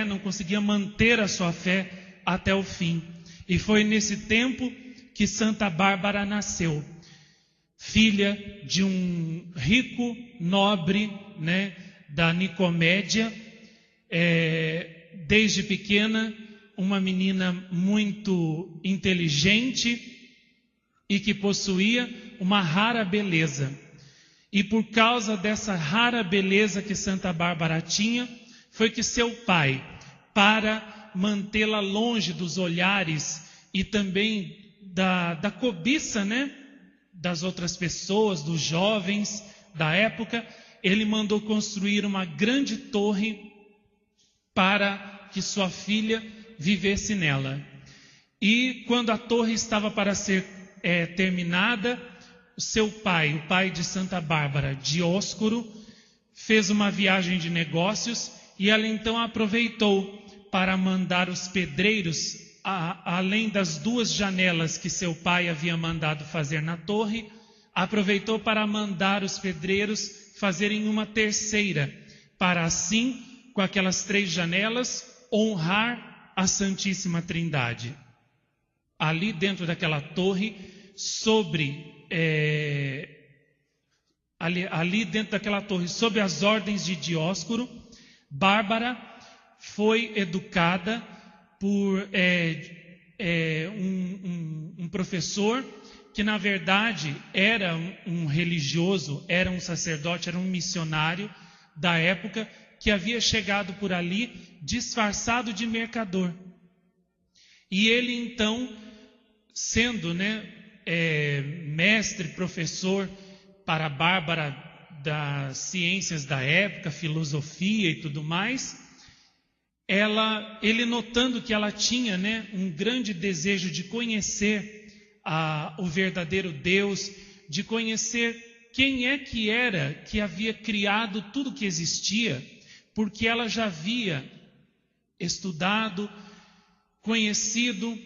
não conseguia manter a sua fé até o fim. E foi nesse tempo que Santa Bárbara nasceu, filha de um rico nobre, da Nicomédia. Desde pequena, uma menina muito inteligente e que possuía uma rara beleza. E por causa dessa rara beleza que Santa Bárbara tinha, foi que seu pai, para mantê-la longe dos olhares e também da cobiça, das outras pessoas, dos jovens da época, ele mandou construir uma grande torre para que sua filha vivesse nela. E quando a torre estava para ser terminada, seu pai, o pai de Santa Bárbara, Dióscoro, fez uma viagem de negócios e ela então aproveitou para mandar os pedreiros, além das 2 janelas que seu pai havia mandado fazer na torre, aproveitou para mandar os pedreiros fazerem uma terceira, para assim, com aquelas 3 janelas, honrar a Santíssima Trindade. Ali dentro daquela torre, ali dentro daquela torre, sob as ordens de Dióscoro, Bárbara foi educada por um professor que na verdade era um religioso, era um sacerdote, era um missionário da época, que havia chegado por ali disfarçado de mercador. E ele então, sendo mestre, professor para Bárbara das ciências da época, filosofia e tudo mais, ele notando que ela tinha um grande desejo de conhecer o verdadeiro Deus, de conhecer quem é que era que havia criado tudo que existia, porque ela já havia estudado, conhecido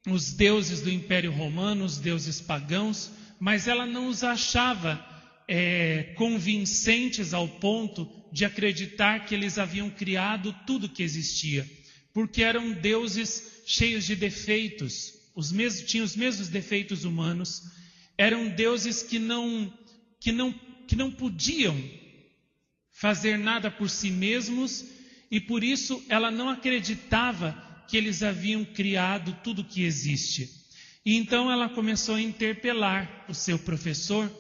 os deuses do Império Romano, os deuses pagãos, mas ela não os achava convincentes ao ponto de acreditar que eles haviam criado tudo que existia, porque eram deuses cheios de defeitos, tinham os mesmos defeitos humanos, eram deuses que não podiam fazer nada por si mesmos, e por isso ela não acreditava que eles haviam criado tudo que existe. E então ela começou a interpelar o seu professor,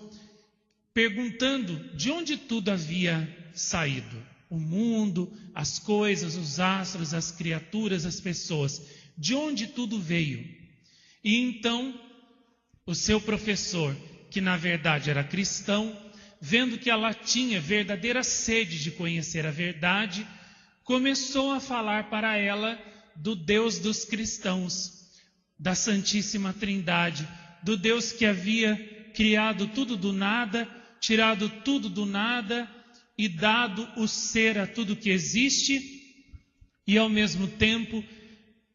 perguntando de onde tudo havia saído. O mundo, as coisas, os astros, as criaturas, as pessoas. De onde tudo veio? E então o seu professor, que na verdade era cristão, vendo que ela tinha verdadeira sede de conhecer a verdade, começou a falar para ela do Deus dos cristãos, da Santíssima Trindade, do Deus que havia criado tudo do nada, tirado tudo do nada e dado o ser a tudo que existe, e ao mesmo tempo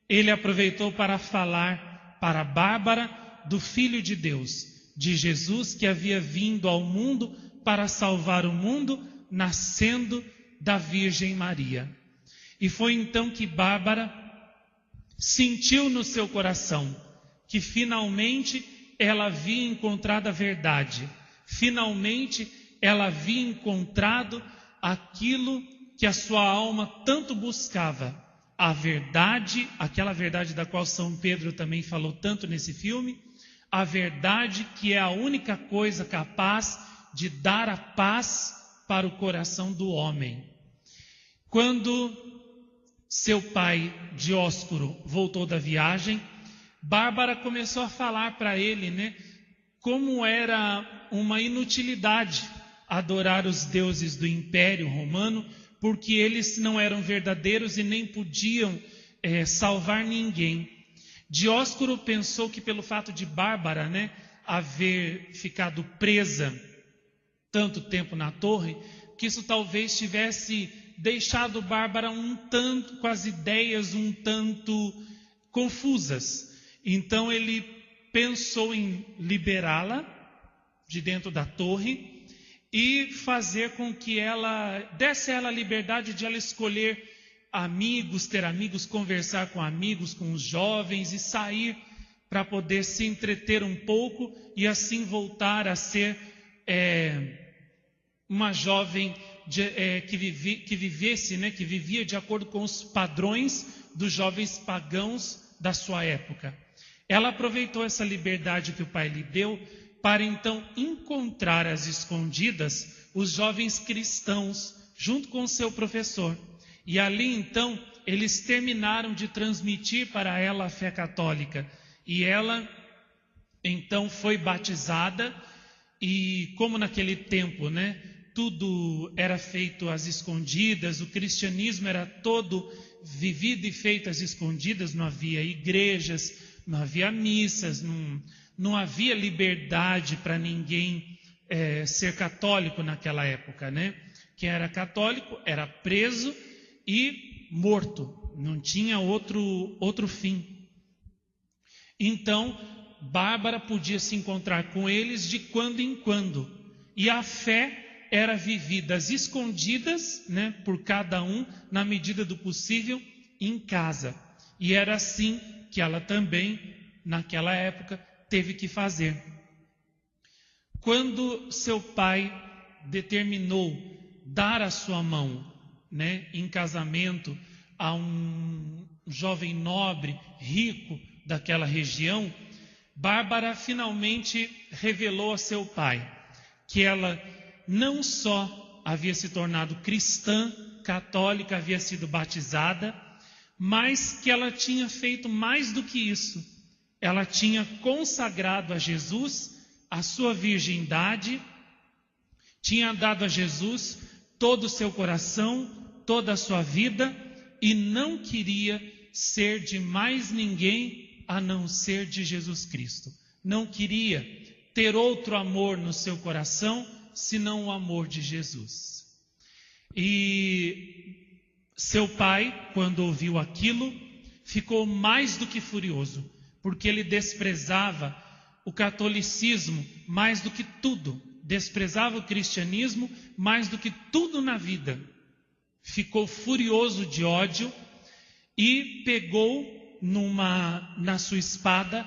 ele aproveitou para falar para Bárbara do Filho de Deus, de Jesus, que havia vindo ao mundo para salvar o mundo, nascendo da Virgem Maria. E foi então que Bárbara sentiu no seu coração que finalmente ela havia encontrado a verdade, finalmente ela havia encontrado aquilo que a sua alma tanto buscava, a verdade, aquela verdade da qual São Pedro também falou tanto nesse filme, a verdade que é a única coisa capaz de dar a paz para o coração do homem. Quando seu pai, Dióscoro, voltou da viagem, Bárbara começou a falar para ele, como era uma inutilidade adorar os deuses do Império Romano, porque eles não eram verdadeiros e nem podiam salvar ninguém. Dióscoro pensou que pelo fato de Bárbara, haver ficado presa tanto tempo na torre, que isso talvez tivesse deixado Bárbara com as ideias um tanto confusas. Então ele pensou em liberá-la de dentro da torre e fazer com que ela desse a ela a liberdade de ela escolher amigos, ter amigos, conversar com amigos, com os jovens e sair para poder se entreter um pouco e assim voltar a ser uma jovem que vivia de acordo com os padrões dos jovens pagãos da sua época. Ela aproveitou essa liberdade que o pai lhe deu para então encontrar às escondidas os jovens cristãos junto com o seu professor. E ali então eles terminaram de transmitir para ela a fé católica. E ela então foi batizada, e como naquele tempo, tudo era feito às escondidas, o cristianismo era todo vivido e feito às escondidas, não havia igrejas, não havia missas, não havia liberdade para ninguém ser católico naquela época, Quem era católico era preso e morto, não tinha outro fim. Então, Bárbara podia se encontrar com eles de quando em quando, e a fé era vivida às escondidas, por cada um, na medida do possível, em casa. E era assim que ela também, naquela época, teve que fazer. Quando seu pai determinou dar a sua mão, em casamento a um jovem nobre, rico daquela região, Bárbara finalmente revelou a seu pai que ela não só havia se tornado cristã, católica, havia sido batizada, mas que ela tinha feito mais do que isso. Ela tinha consagrado a Jesus a sua virgindade, tinha dado a Jesus todo o seu coração, toda a sua vida, e não queria ser de mais ninguém a não ser de Jesus Cristo. Não queria ter outro amor no seu coração, senão o amor de Jesus. E seu pai, quando ouviu aquilo, ficou mais do que furioso, porque ele desprezava o catolicismo mais do que tudo, desprezava o cristianismo mais do que tudo na vida. Ficou furioso de ódio e pegou na sua espada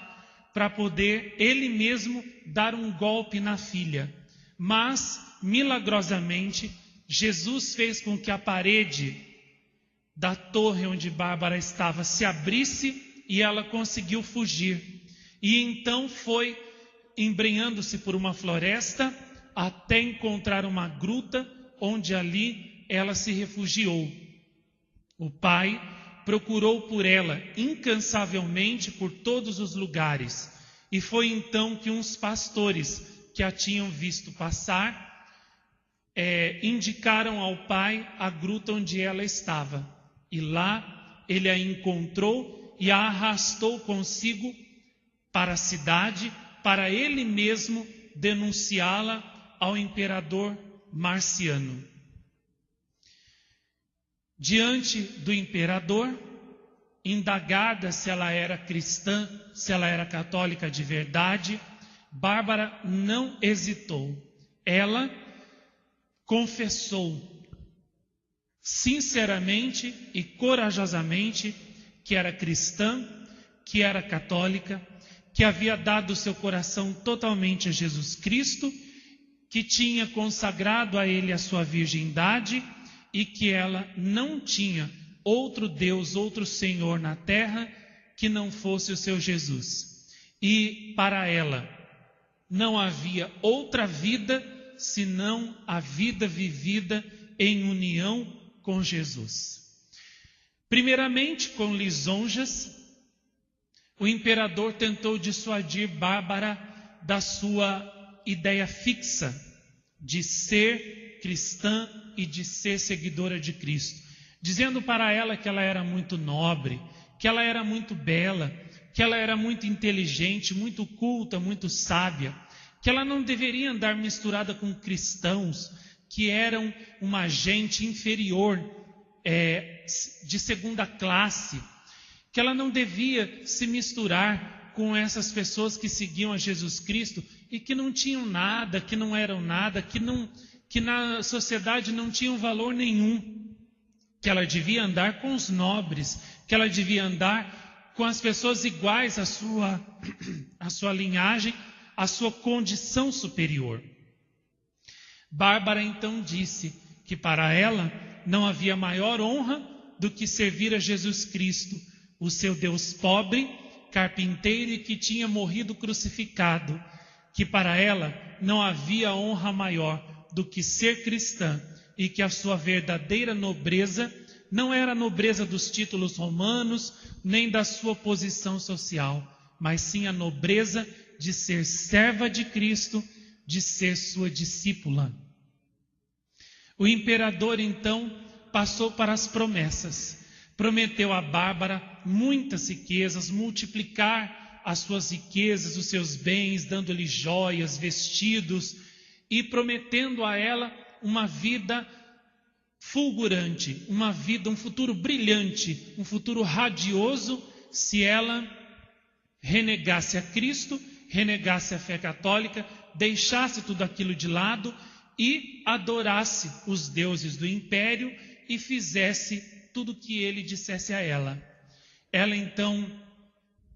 para poder ele mesmo dar um golpe na filha. Mas, milagrosamente, Jesus fez com que a parede da torre onde Bárbara estava se abrisse e ela conseguiu fugir. E então foi embrenhando-se por uma floresta até encontrar uma gruta onde ali ela se refugiou. O pai procurou por ela incansavelmente por todos os lugares. E foi então que uns pastores que a tinham visto passar indicaram ao pai a gruta onde ela estava. E lá ele a encontrou e a arrastou consigo para a cidade, para ele mesmo denunciá-la ao imperador Marciano. Diante do imperador, indagada se ela era cristã, se ela era católica de verdade, Bárbara não hesitou. Ela confessou sinceramente e corajosamente que era cristã, que era católica, que havia dado o seu coração totalmente a Jesus Cristo, que tinha consagrado a Ele a sua virgindade e que ela não tinha outro Deus, outro Senhor na terra que não fosse o seu Jesus. E para ela não havia outra vida senão a vida vivida em união com Jesus. Primeiramente, com lisonjas, o imperador tentou dissuadir Bárbara da sua ideia fixa de ser cristã e de ser seguidora de Cristo, dizendo para ela que ela era muito nobre, que ela era muito bela, que ela era muito inteligente, muito culta, muito sábia, que ela não deveria andar misturada com cristãos que eram uma gente inferior, de segunda classe, que ela não devia se misturar com essas pessoas que seguiam a Jesus Cristo e que não tinham nada, que não eram nada, que na sociedade não tinham valor nenhum, que ela devia andar com os nobres, que ela devia andar com as pessoas iguais à sua linhagem, à sua condição superior. Bárbara então disse que para ela não havia maior honra do que servir a Jesus Cristo, o seu Deus pobre, carpinteiro e que tinha morrido crucificado, que para ela não havia honra maior do que ser cristã e que a sua verdadeira nobreza não era a nobreza dos títulos romanos, nem da sua posição social, mas sim a nobreza de ser serva de Cristo, de ser sua discípula. O imperador então passou para as promessas. Prometeu a Bárbara muitas riquezas, multiplicar as suas riquezas, os seus bens, dando-lhe joias, vestidos e prometendo a ela uma vida fulgurante, uma vida, um futuro brilhante, um futuro radioso, se ela renegasse a Cristo, renegasse a fé católica, deixasse tudo aquilo de lado e adorasse os deuses do império e fizesse tudo o que ele dissesse a ela. Ela então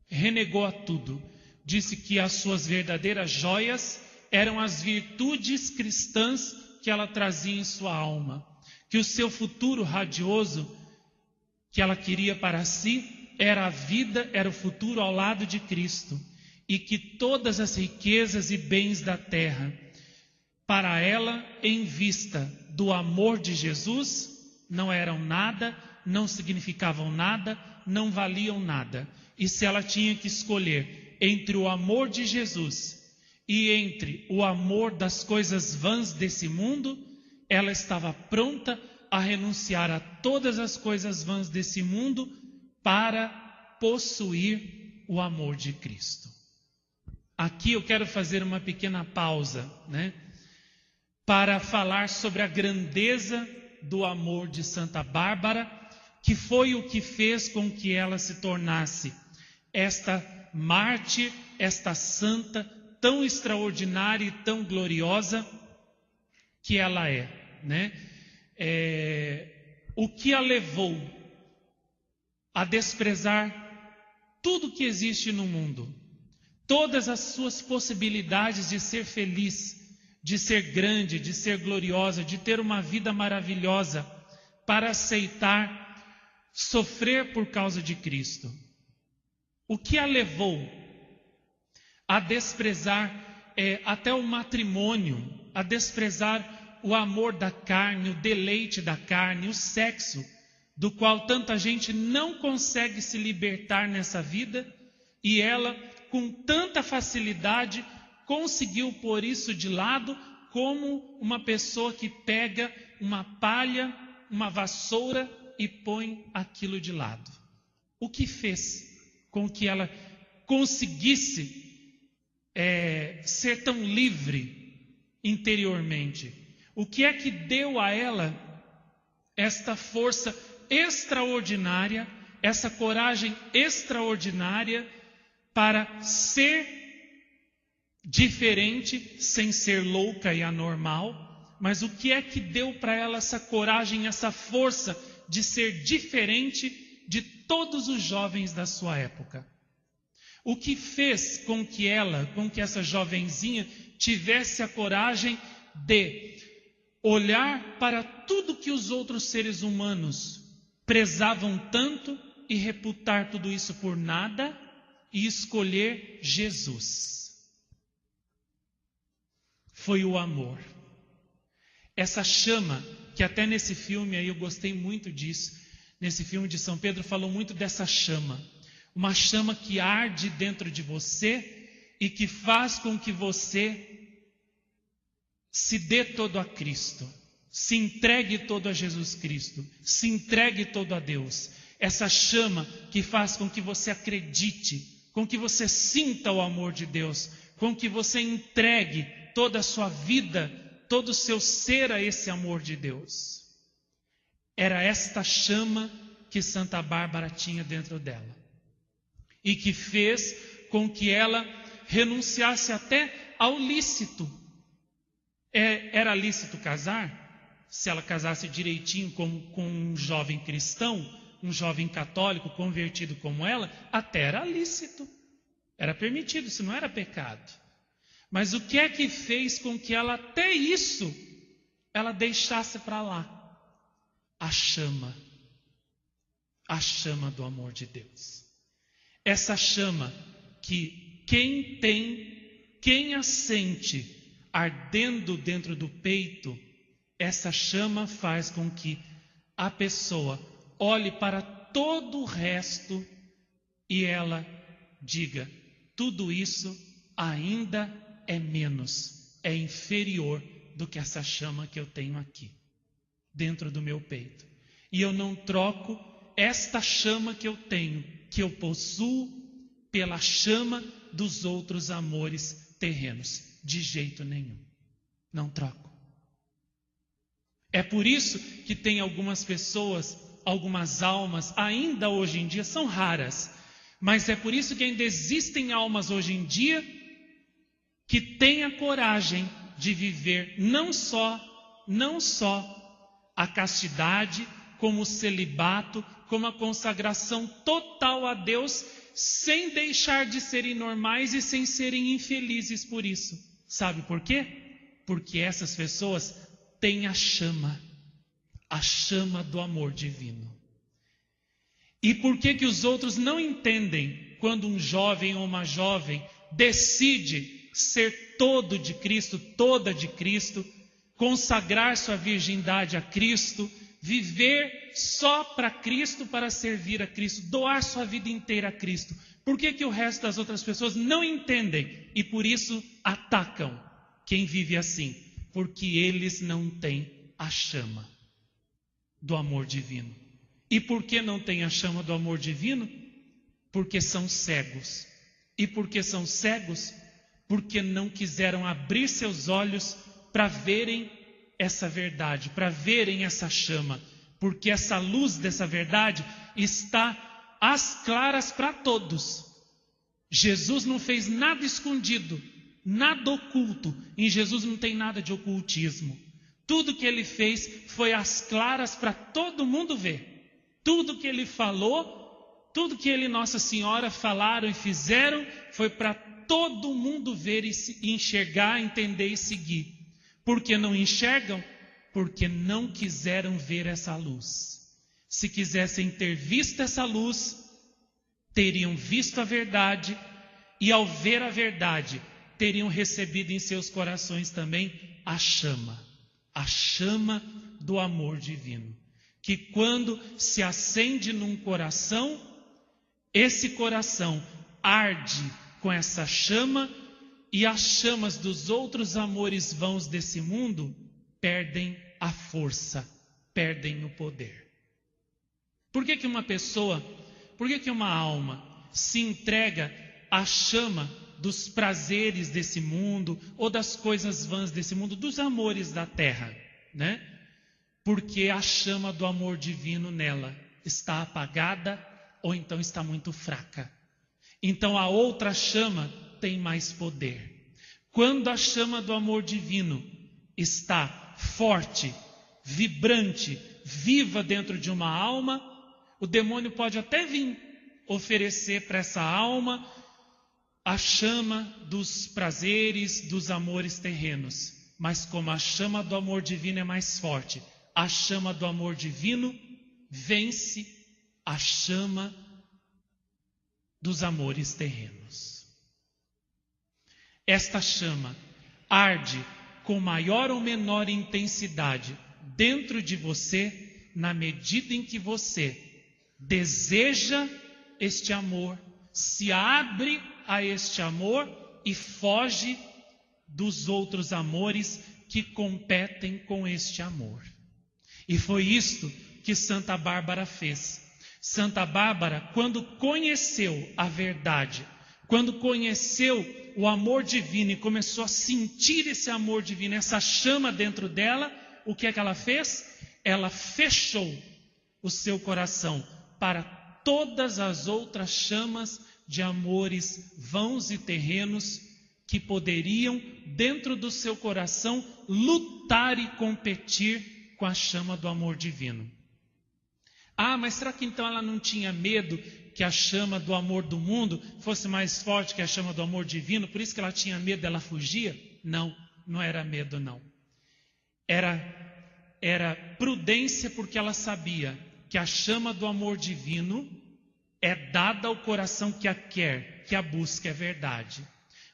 renegou a tudo, disse que as suas verdadeiras joias eram as virtudes cristãs que ela trazia em sua alma, que o seu futuro radioso que ela queria para si era a vida, era o futuro ao lado de Cristo, e que todas as riquezas e bens da terra, para ela, em vista do amor de Jesus, não eram nada, não significavam nada, não valiam nada. E se ela tinha que escolher entre o amor de Jesus e entre o amor das coisas vãs desse mundo, ela estava pronta a renunciar a todas as coisas vãs desse mundo para possuir o amor de Cristo. Aqui eu quero fazer uma pequena pausa, para falar sobre a grandeza do amor de Santa Bárbara, que foi o que fez com que ela se tornasse esta mártir, esta santa, tão extraordinária e tão gloriosa que ela é, o que a levou a desprezar tudo que existe no mundo, todas as suas possibilidades de ser feliz, de ser grande, de ser gloriosa, de ter uma vida maravilhosa, para aceitar sofrer por causa de Cristo. O que a levou a desprezar até o matrimônio, a desprezar o amor da carne, o deleite da carne, o sexo, do qual tanta gente não consegue se libertar nessa vida, e ela, com tanta facilidade, conseguiu pôr isso de lado, como uma pessoa que pega uma palha, uma vassoura e põe aquilo de lado. O que fez com que ela conseguisse ser tão livre interiormente? O que é que deu a ela esta força extraordinária, essa coragem extraordinária para ser diferente, sem ser louca e anormal? Mas o que é que deu para ela essa coragem, essa força de ser diferente de todos os jovens da sua época? O que fez com que essa jovenzinha tivesse a coragem de olhar para tudo que os outros seres humanos prezavam tanto e reputar tudo isso por nada e escolher Jesus? Foi o amor. Essa chama, que até nesse filme aí eu gostei muito disso, nesse filme de São Pedro falou muito dessa chama. Uma chama que arde dentro de você e que faz com que você se dê todo a Cristo, se entregue todo a Jesus Cristo, se entregue todo a Deus. Essa chama que faz com que você acredite, com que você sinta o amor de Deus, com que você entregue toda a sua vida, todo o seu ser a esse amor de Deus. Era esta chama que Santa Bárbara tinha dentro dela, e que fez com que ela renunciasse até ao lícito. Era lícito casar? se ela casasse direitinho com um jovem cristão, um jovem católico convertido como ela, até era lícito, era permitido, isso não era pecado. Mas o que é que fez com que ela, até isso, ela deixasse para lá? A chama do amor de Deus. Essa chama que quem a sente ardendo dentro do peito, essa chama faz com que a pessoa olhe para todo o resto e ela diga: tudo isso ainda é menos, é inferior do que essa chama que eu tenho aqui, dentro do meu peito. E eu não troco esta chama que eu tenho, que eu possuo, pela chama dos outros amores terrenos. De jeito nenhum. Não troco. É por isso que tem algumas pessoas, algumas almas, ainda hoje em dia, são raras, mas é por isso que ainda existem almas hoje em dia que têm a coragem de viver não só a castidade, como o celibato, como a consagração total a Deus, sem deixar de serem normais e sem serem infelizes por isso. Sabe por quê? Porque essas pessoas têm a chama do amor divino. E por que os outros não entendem quando um jovem ou uma jovem decide ser todo de Cristo, toda de Cristo, consagrar sua virgindade a Cristo, viver só para Cristo, para servir a Cristo, doar sua vida inteira a Cristo? Por que o resto das outras pessoas não entendem e por isso atacam quem vive assim? Porque eles não têm a chama do amor divino. E por que não têm a chama do amor divino? Porque são cegos. E por que são cegos? Porque não quiseram abrir seus olhos para verem essa verdade, para verem essa chama. Porque essa luz dessa verdade está às claras para todos. Jesus não fez nada escondido, nada oculto. Em Jesus não tem nada de ocultismo. Tudo que ele fez foi às claras para todo mundo ver. Tudo que ele falou, tudo que ele e Nossa Senhora falaram e fizeram, foi para todo mundo ver e enxergar, entender e seguir. Por que não enxergam? Porque não quiseram ver essa luz. Se quisessem ter visto essa luz, teriam visto a verdade, e ao ver a verdade, teriam recebido em seus corações também a chama do amor divino. Que quando se acende num coração, esse coração arde com essa chama, e as chamas dos outros amores vãos desse mundo perdem a força, perdem o poder. Por que uma alma se entrega à chama dos prazeres desse mundo, ou das coisas vãs desse mundo, dos amores da terra, né? Porque a chama do amor divino nela está apagada, ou então está muito fraca. Então a outra chama tem mais poder. Quando a chama do amor divino está forte, vibrante, viva dentro de uma alma, o demônio pode até vir oferecer para essa alma a chama dos prazeres, dos amores terrenos. Mas como a chama do amor divino é mais forte, a chama do amor divino vence a chama dos amores terrenos. Esta chama arde com maior ou menor intensidade dentro de você, na medida em que você deseja este amor, se abre a este amor e foge dos outros amores que competem com este amor. E foi isto que Santa Bárbara fez. Santa Bárbara, quando conheceu a verdade, quando conheceu o amor divino e começou a sentir esse amor divino, essa chama dentro dela, o que é que ela fez? Ela fechou o seu coração para todas as outras chamas de amores vãos e terrenos que poderiam, dentro do seu coração, lutar e competir com a chama do amor divino. Ah, mas será que então ela não tinha medo que a chama do amor do mundo fosse mais forte que a chama do amor divino? Por isso que ela tinha medo, ela fugia? Não, não era medo, não. Era prudência, porque ela sabia que a chama do amor divino é dada ao coração que a quer, que a busca, é verdade.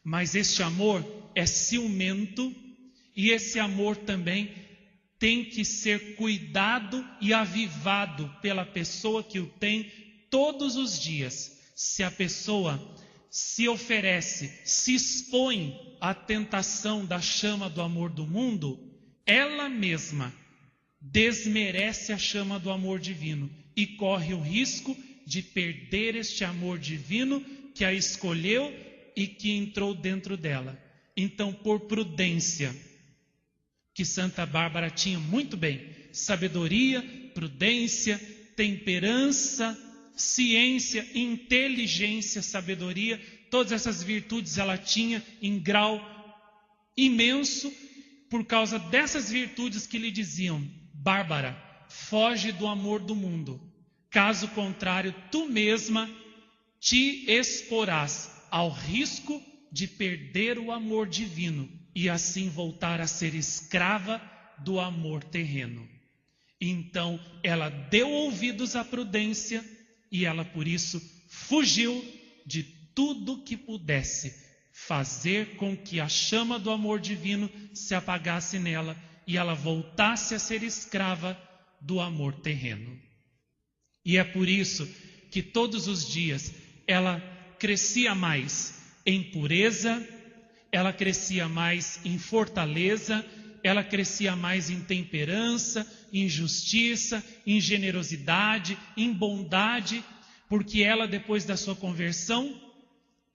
Mas este amor é ciumento, e esse amor também tem que ser cuidado e avivado pela pessoa que o tem todos os dias. Se a pessoa se oferece, se expõe à tentação da chama do amor do mundo, ela mesma desmerece a chama do amor divino e corre o risco de perder este amor divino que a escolheu e que entrou dentro dela. Então, por prudência, que Santa Bárbara tinha muito bem, sabedoria, prudência, temperança, ciência, inteligência, sabedoria, todas essas virtudes ela tinha em grau imenso, por causa dessas virtudes que lhe diziam: Bárbara, foge do amor do mundo, caso contrário, tu mesma te exporás ao risco de perder o amor divino e assim voltar a ser escrava do amor terreno. Então ela deu ouvidos à prudência e ela por isso fugiu de tudo que pudesse fazer com que a chama do amor divino se apagasse nela e ela voltasse a ser escrava do amor terreno. E é por isso que todos os dias ela crescia mais em pureza, ela crescia mais em fortaleza, ela crescia mais em temperança, em justiça, em generosidade, em bondade, porque ela, depois da sua conversão,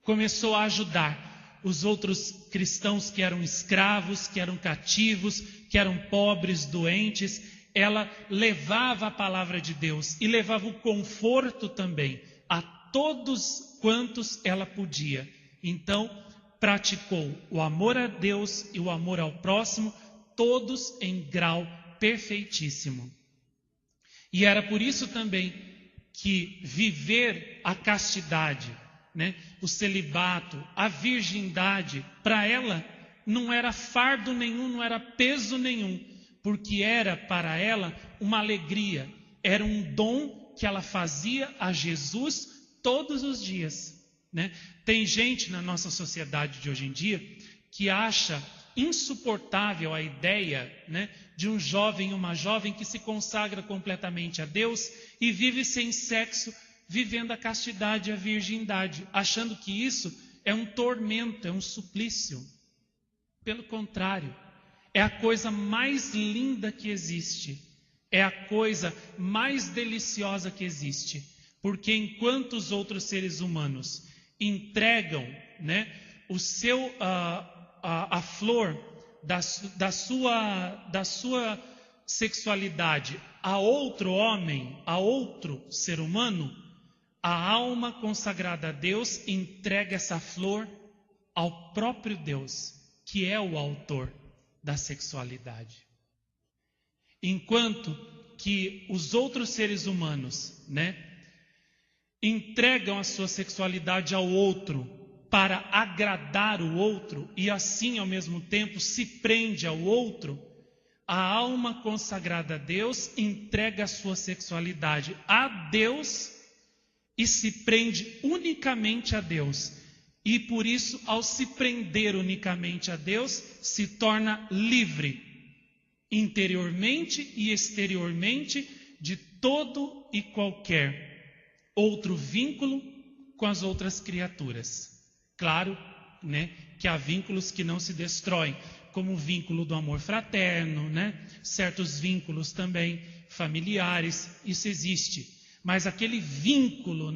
começou a ajudar os outros cristãos que eram escravos, que eram cativos, que eram pobres, doentes. Ela levava a palavra de Deus e levava o conforto também a todos quantos ela podia. Então, praticou o amor a Deus e o amor ao próximo, todos em grau perfeitíssimo. E era por isso também que viver a castidade, o celibato, a virgindade, para ela não era fardo nenhum, não era peso nenhum, porque era para ela uma alegria, era um dom que ela fazia a Jesus todos os dias. Tem gente na nossa sociedade de hoje em dia que acha insuportável a ideia de um jovem, uma jovem que se consagra completamente a Deus e vive sem sexo, vivendo a castidade e a virgindade, achando que isso é um tormento, é um suplício. Pelo contrário, é a coisa mais linda que existe, é a coisa mais deliciosa que existe, porque enquanto os outros seres humanos entregam a flor da sua sexualidade a outro homem, a outro ser humano, a alma consagrada a Deus entrega essa flor ao próprio Deus, que é o autor da sexualidade. Enquanto que os outros seres humanos, entregam a sua sexualidade ao outro para agradar o outro e assim ao mesmo tempo se prende ao outro, a alma consagrada a Deus entrega a sua sexualidade a Deus e se prende unicamente a Deus. E por isso, ao se prender unicamente a Deus, se torna livre, interiormente e exteriormente, de todo e qualquer outro vínculo com as outras criaturas. Claro, que há vínculos que não se destroem, como o vínculo do amor fraterno, certos vínculos também familiares, isso existe. Mas aquele vínculo,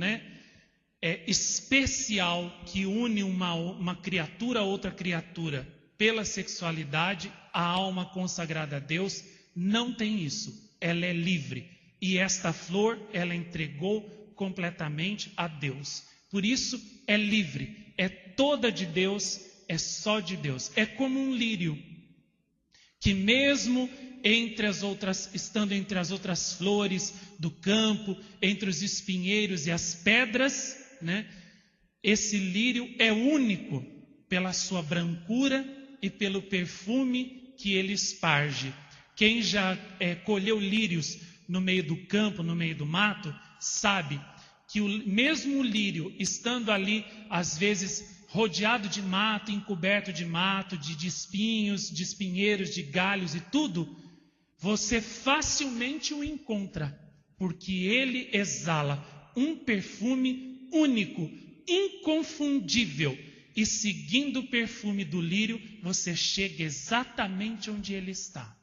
especial que une uma criatura a outra criatura pela sexualidade, a alma consagrada a Deus não tem isso. Ela é livre. E esta flor, ela entregou completamente a Deus. Por isso é livre, é toda de Deus, é só de Deus. É como um lírio, que mesmo estando entre as outras flores do campo, entre os espinheiros e as pedras, né? Esse lírio é único pela sua brancura e pelo perfume que ele esparge. Quem já colheu lírios no meio do campo, no meio do mato, sabe que o mesmo lírio, estando ali, às vezes rodeado de mato, encoberto de mato, de espinhos, de espinheiros, de galhos e tudo, você facilmente o encontra, porque ele exala um perfume único, inconfundível, e seguindo o perfume do lírio, você chega exatamente onde ele está.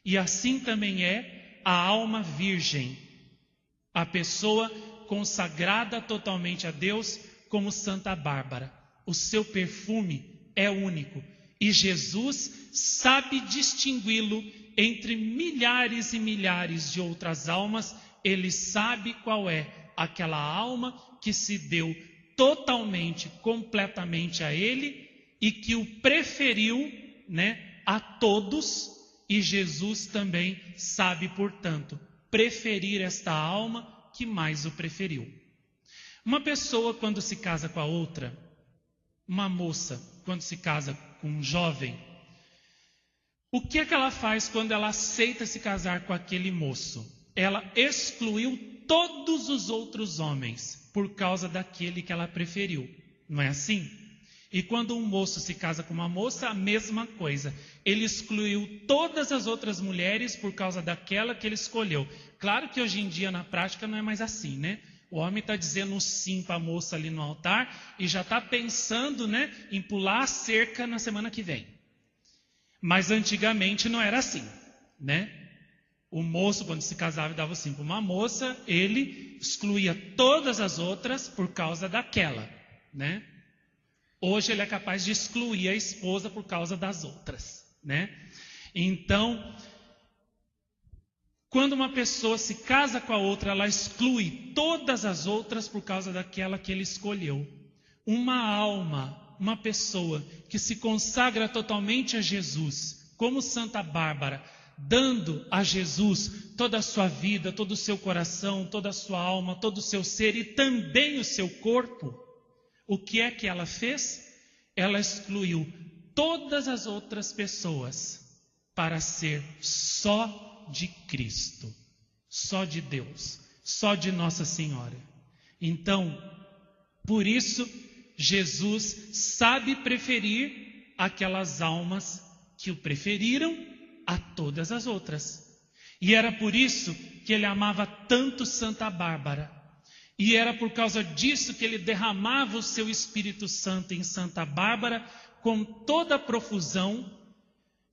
E assim também é a alma virgem, a pessoa consagrada totalmente a Deus, como Santa Bárbara. O seu perfume é único e Jesus sabe distingui-lo entre milhares e milhares de outras almas. Ele sabe qual é aquela alma que se deu totalmente, completamente a Ele e que o preferiu, né, a todos. E Jesus também sabe, portanto, preferir esta alma que mais o preferiu. Uma pessoa, quando se casa com a outra, uma moça, quando se casa com um jovem, o que é que ela faz quando ela aceita se casar com aquele moço? Ela excluiu todos os outros homens por causa daquele que ela preferiu. Não é assim? E quando um moço se casa com uma moça, a mesma coisa. Ele excluiu todas as outras mulheres por causa daquela que ele escolheu. Claro que hoje em dia, na prática, não é mais assim, né? O homem está dizendo um sim para a moça ali no altar e já está pensando, né, em pular a cerca na semana que vem. Mas antigamente não era assim, né? O moço, quando se casava e dava o sim para uma moça, ele excluía todas as outras por causa daquela, né? Hoje ele é capaz de excluir a esposa por causa das outras, né? Então, quando uma pessoa se casa com a outra, ela exclui todas as outras por causa daquela que ele escolheu. Uma alma, uma pessoa que se consagra totalmente a Jesus, como Santa Bárbara, dando a Jesus toda a sua vida, todo o seu coração, toda a sua alma, todo o seu ser e também o seu corpo, o que é que ela fez? Ela excluiu todas as outras pessoas para ser só de Cristo, só de Deus, só de Nossa Senhora. Então, por isso, Jesus sabe preferir aquelas almas que o preferiram a todas as outras. E era por isso que ele amava tanto Santa Bárbara. E era por causa disso que ele derramava o seu Espírito Santo em Santa Bárbara com toda a profusão,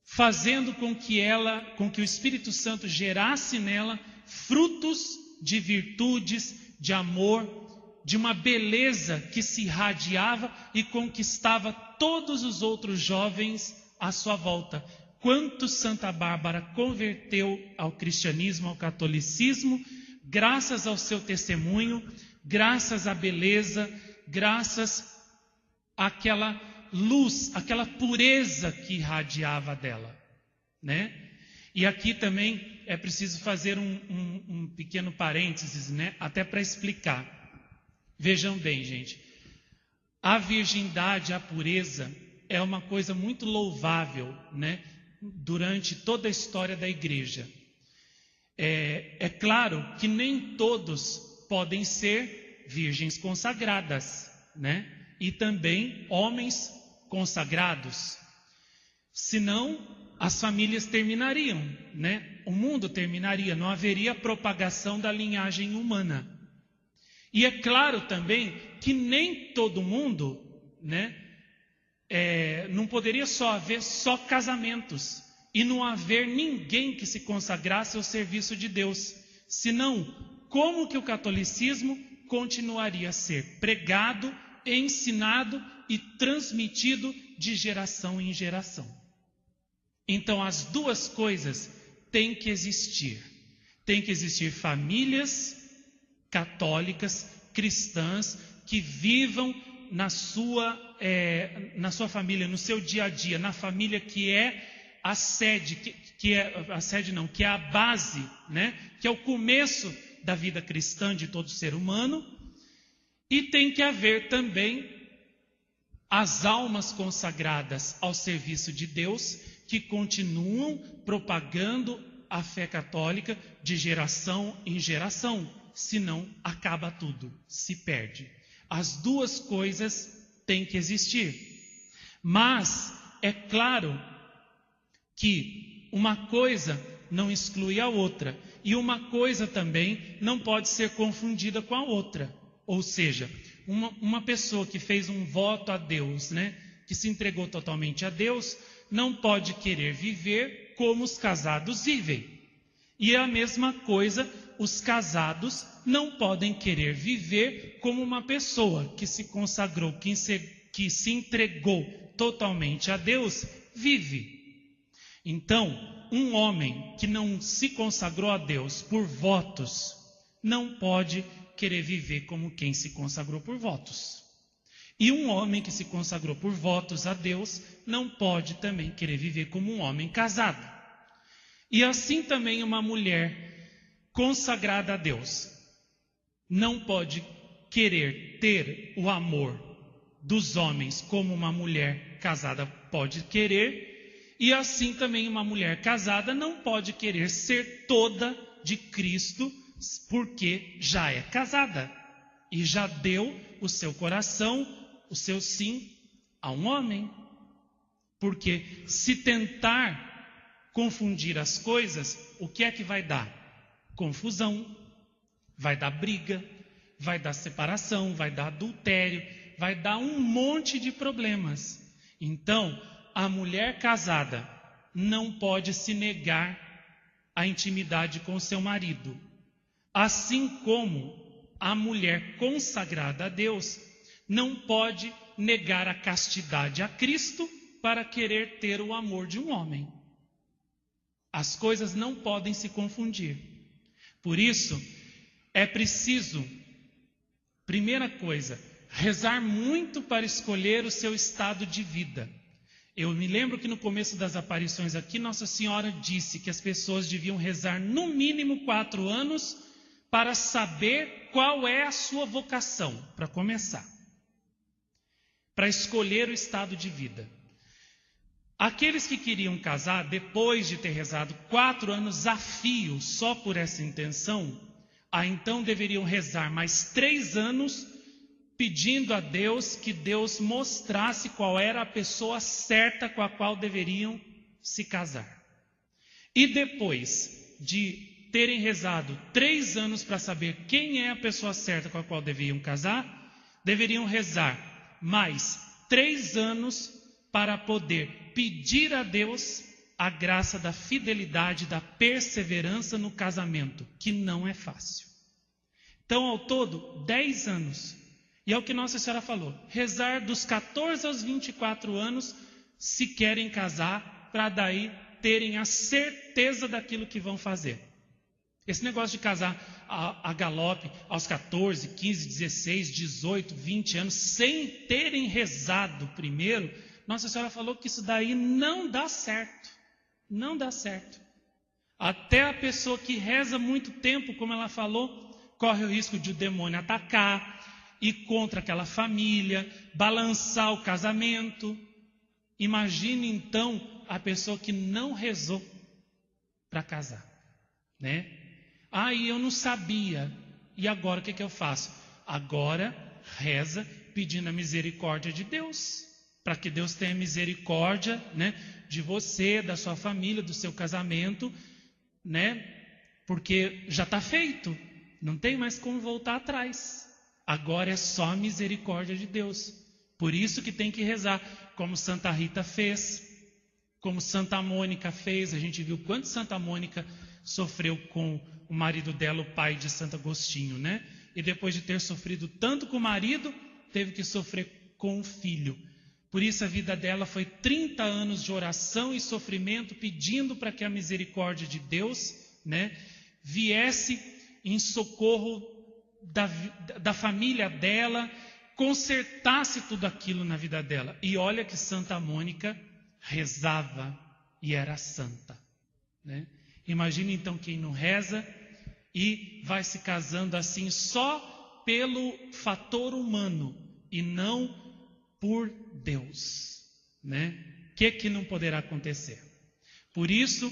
fazendo com que o Espírito Santo gerasse nela frutos de virtudes, de amor, de uma beleza que se irradiava e conquistava todos os outros jovens à sua volta. Quanto Santa Bárbara converteu ao cristianismo, ao catolicismo, graças ao seu testemunho, graças à beleza, graças àquela luz, aquela pureza que irradiava dela, né? E aqui também é preciso fazer um pequeno parênteses, né? Até para explicar. Vejam bem, gente, a virgindade, a pureza é uma coisa muito louvável, né? Durante toda a história da igreja. É claro que nem todos podem ser virgens consagradas, né? E também homens consagrados. Senão, as famílias terminariam, né? O mundo terminaria, não haveria propagação da linhagem humana. E é claro também que nem todo mundo, né? Não poderia só haver só casamentos e não haver ninguém que se consagrasse ao serviço de Deus. Senão, como que o catolicismo continuaria a ser pregado, ensinado e transmitido de geração em geração? Então, as duas coisas têm que existir. Tem que existir famílias católicas, cristãs, que vivam na sua família, no seu dia a dia, na família que é a sede, que é a base, né? Que é o começo da vida cristã de todo ser humano. E tem que haver também as almas consagradas ao serviço de Deus, que continuam propagando a fé católica de geração em geração, senão acaba tudo, se perde. As duas coisas têm que existir. Mas é claro que uma coisa não exclui a outra, e uma coisa também não pode ser confundida com a outra. Ou seja, uma pessoa que fez um voto a Deus, né, que se entregou totalmente a Deus, não pode querer viver como os casados vivem. E é a mesma coisa, os casados não podem querer viver como uma pessoa que se consagrou, que se entregou totalmente a Deus, vive. Então, um homem que não se consagrou a Deus por votos, não pode querer viver como quem se consagrou por votos. E um homem que se consagrou por votos a Deus, não pode também querer viver como um homem casado. E assim também uma mulher consagrada a Deus não pode querer ter o amor dos homens como uma mulher casada pode querer, e assim também uma mulher casada não pode querer ser toda de Cristo, porque já é casada e já deu o seu coração, o seu sim a um homem. Porque se tentar confundir as coisas, o que é que vai dar? Confusão, vai dar briga, vai dar separação, vai dar adultério, vai dar um monte de problemas. Então, a mulher casada não pode se negar à intimidade com seu marido. Assim como a mulher consagrada a Deus não pode negar a castidade a Cristo para querer ter o amor de um homem. As coisas não podem se confundir. Por isso, é preciso, primeira coisa, rezar muito para escolher o seu estado de vida. Eu me lembro que no começo das aparições aqui, Nossa Senhora disse que as pessoas deviam rezar no mínimo 4 anos para saber qual é a sua vocação, para começar. Para escolher o estado de vida. Aqueles que queriam casar, depois de ter rezado 4 anos a fio só por essa intenção, então deveriam rezar mais 3 anos pedindo a Deus que Deus mostrasse qual era a pessoa certa com a qual deveriam se casar. E depois de terem rezado 3 anos para saber quem é a pessoa certa com a qual deveriam casar, deveriam rezar mais 3 anos para poder pedir a Deus a graça da fidelidade, da perseverança no casamento, que não é fácil. Então, ao todo, 10 anos. E é o que Nossa Senhora falou, rezar dos 14 aos 24 anos, se querem casar, para daí terem a certeza daquilo que vão fazer. Esse negócio de casar a galope aos 14, 15, 16, 18, 20 anos, sem terem rezado primeiro, Nossa Senhora falou que isso daí não dá certo. Não dá certo. Até a pessoa que reza muito tempo, como ela falou, corre o risco de o demônio atacar, ir contra aquela família, balançar o casamento. Imagine então a pessoa que não rezou para casar, né? E eu não sabia. E agora o que eu faço? Agora reza pedindo a misericórdia de Deus, para que Deus tenha misericórdia, né, de você, da sua família, do seu casamento, né? Porque já está feito, não tem mais como voltar atrás. Agora é só a misericórdia de Deus. Por isso que tem que rezar, como Santa Rita fez, como Santa Mônica fez. A gente viu quanto Santa Mônica sofreu com o marido dela, o pai de Santo Agostinho, né? E depois de ter sofrido tanto com o marido, teve que sofrer com o filho. Por isso a vida dela foi 30 anos de oração e sofrimento, pedindo para que a misericórdia de Deus, né, viesse em socorro da família dela, consertasse tudo aquilo na vida dela. E olha que Santa Mônica rezava e era santa. né? Imagine então quem não reza e vai se casando assim só pelo fator humano e não por Deus, né? Que não poderá acontecer? Por isso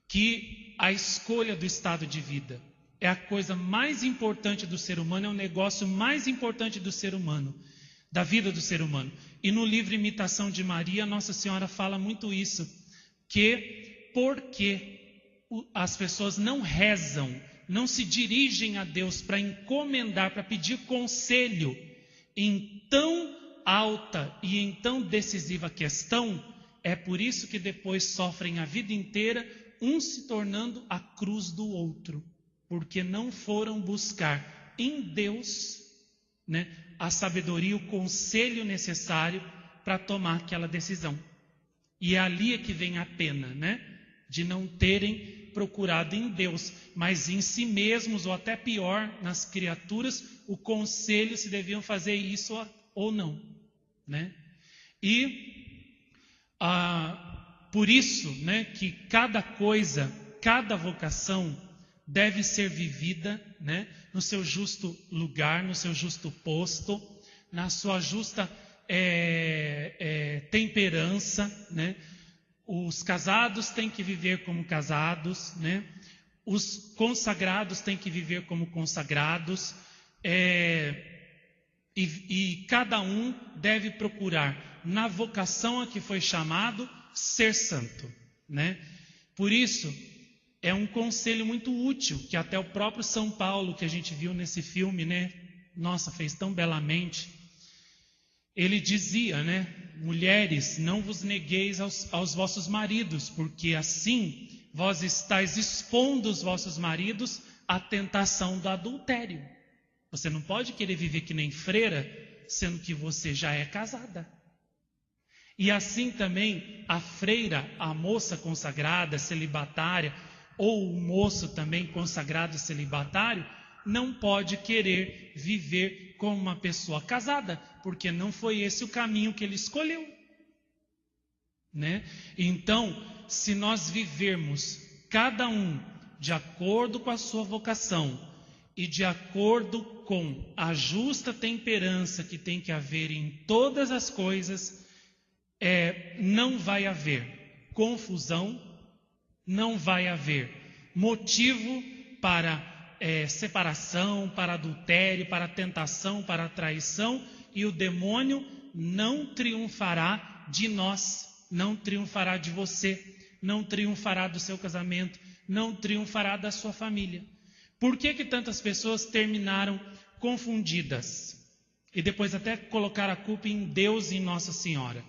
que a escolha do estado de vida é a coisa mais importante do ser humano, é o negócio mais importante do ser humano, da vida do ser humano. E no livro Imitação de Maria, Nossa Senhora fala muito isso, que porque as pessoas não rezam, não se dirigem a Deus para encomendar, para pedir conselho em tão alta e em tão decisiva questão, é por isso que depois sofrem a vida inteira, um se tornando a cruz do outro, porque não foram buscar em Deus, né, a sabedoria, o conselho necessário para tomar aquela decisão. E é ali que vem a pena, né, de não terem procurado em Deus, mas em si mesmos, ou até pior, nas criaturas, o conselho se deviam fazer isso ou não, né? E por isso, né, que cada coisa, cada vocação deve ser vivida, né, no seu justo lugar, no seu justo posto, na sua justa temperança, né? Os casados têm que viver como casados, né? Os consagrados têm que viver como consagrados, e cada um deve procurar, na vocação a que foi chamado, ser santo, né? Por isso, é um conselho muito útil, que até o próprio São Paulo, que a gente viu nesse filme, né? Nossa, fez tão belamente. Ele dizia, né? Mulheres, não vos negueis aos vossos maridos, porque assim vós estáis expondo os vossos maridos à tentação do adultério. Você não pode querer viver que nem freira, sendo que você já é casada. E assim também a freira, a moça consagrada, celibatária, ou o moço também consagrado celibatário, não pode querer viver como uma pessoa casada, porque não foi esse o caminho que ele escolheu, né? Então, se nós vivermos cada um de acordo com a sua vocação e de acordo com a justa temperança que tem que haver em todas as coisas, não vai haver confusão, não vai haver motivo para separação, para adultério, para tentação, para traição, e o demônio não triunfará de nós, não triunfará de você, não triunfará do seu casamento, não triunfará da sua família. Por que tantas pessoas terminaram confundidas? E depois até colocar a culpa em Deus e em Nossa Senhora.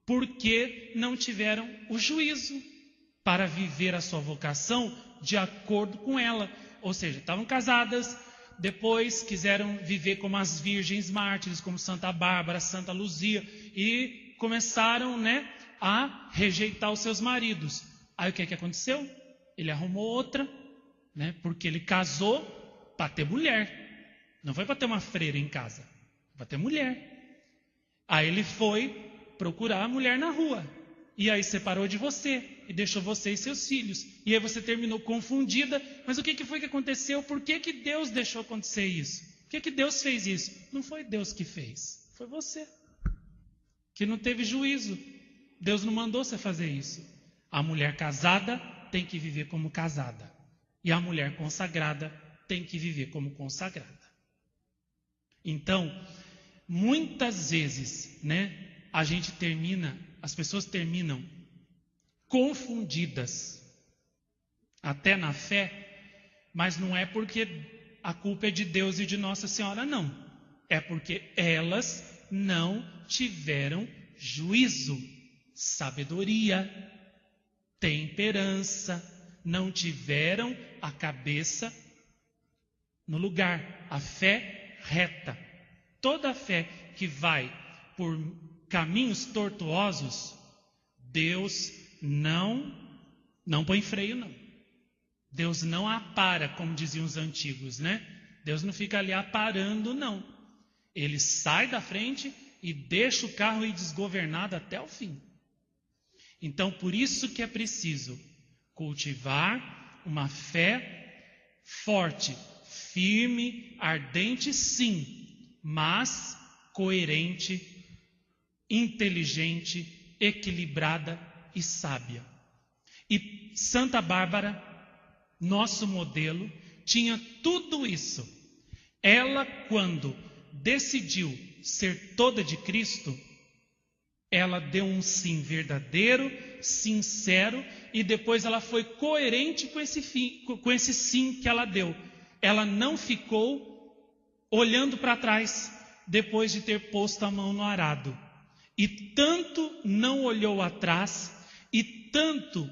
Porque não tiveram o juízo para viver a sua vocação de acordo com ela. Ou seja, estavam casadas, depois quiseram viver como as virgens mártires, como Santa Bárbara, Santa Luzia, e começaram, né, a rejeitar os seus maridos. Aí o que aconteceu? Ele arrumou outra, né, porque ele casou para ter mulher. Não foi para ter uma freira em casa, para ter mulher. Aí ele foi procurar a mulher na rua. E aí separou de você e deixou você e seus filhos. E aí você terminou confundida. Mas o que foi que aconteceu? Por que Deus deixou acontecer isso? Por que Deus fez isso? Não foi Deus que fez. Foi você. Que não teve juízo. Deus não mandou você fazer isso. A mulher casada tem que viver como casada. E a mulher consagrada tem que viver como consagrada. Então, muitas vezes, né, as pessoas terminam confundidas, até na fé, mas não é porque a culpa é de Deus e de Nossa Senhora, não. É porque elas não tiveram juízo, sabedoria, temperança, não tiveram a cabeça no lugar, a fé reta. Toda a fé que vai por caminhos tortuosos, Deus não põe freio, não. Deus não apara, como diziam os antigos, né? Deus não fica ali aparando, não. Ele sai da frente e deixa o carro ir desgovernado até o fim. Então, por isso que é preciso Cultivar uma fé forte, firme, ardente, sim, mas coerente, inteligente, equilibrada e sábia. E Santa Bárbara, nosso modelo, tinha tudo isso. Ela, quando decidiu ser toda de Cristo, ela deu um sim verdadeiro, sincero, e depois ela foi coerente com esse sim que ela deu. Ela não ficou olhando para trás depois de ter posto a mão no arado. E tanto não olhou atrás, e tanto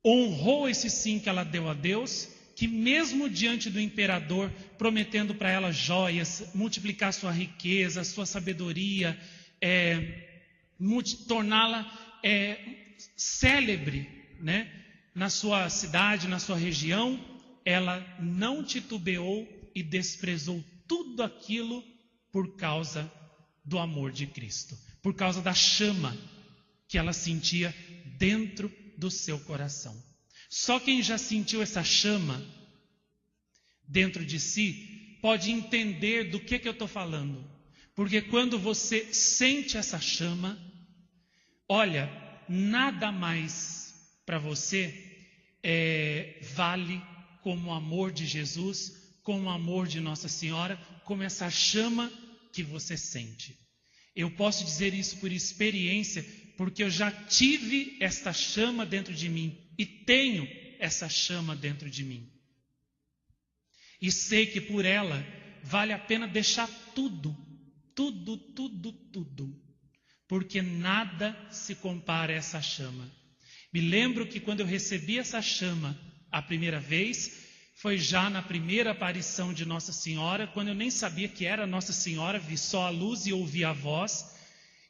honrou esse sim que ela deu a Deus, que mesmo diante do imperador, prometendo para ela joias, multiplicar sua riqueza, sua sabedoria, torná-la célebre, né, na sua cidade, na sua região, ela não titubeou e desprezou tudo aquilo por causa do amor de Cristo, por causa da chama que ela sentia dentro do seu coração. Só quem já sentiu essa chama dentro de si pode entender do que eu estou falando. Porque quando você sente essa chama, olha, nada mais para você vale como o amor de Jesus, como o amor de Nossa Senhora, como essa chama que você sente. Eu posso dizer isso por experiência, porque eu já tive esta chama dentro de mim e tenho essa chama dentro de mim. E sei que por ela vale a pena deixar tudo, porque nada se compara a essa chama. Me lembro que quando eu recebi essa chama a primeira vez, foi já na primeira aparição de Nossa Senhora, quando eu nem sabia que era Nossa Senhora, vi só a luz e ouvi a voz,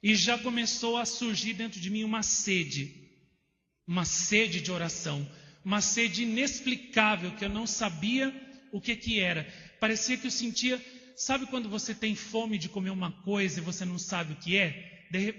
e já começou a surgir dentro de mim uma sede de oração, uma sede inexplicável, que eu não sabia o que era. Parecia que eu sentia, sabe quando você tem fome de comer uma coisa e você não sabe o que é?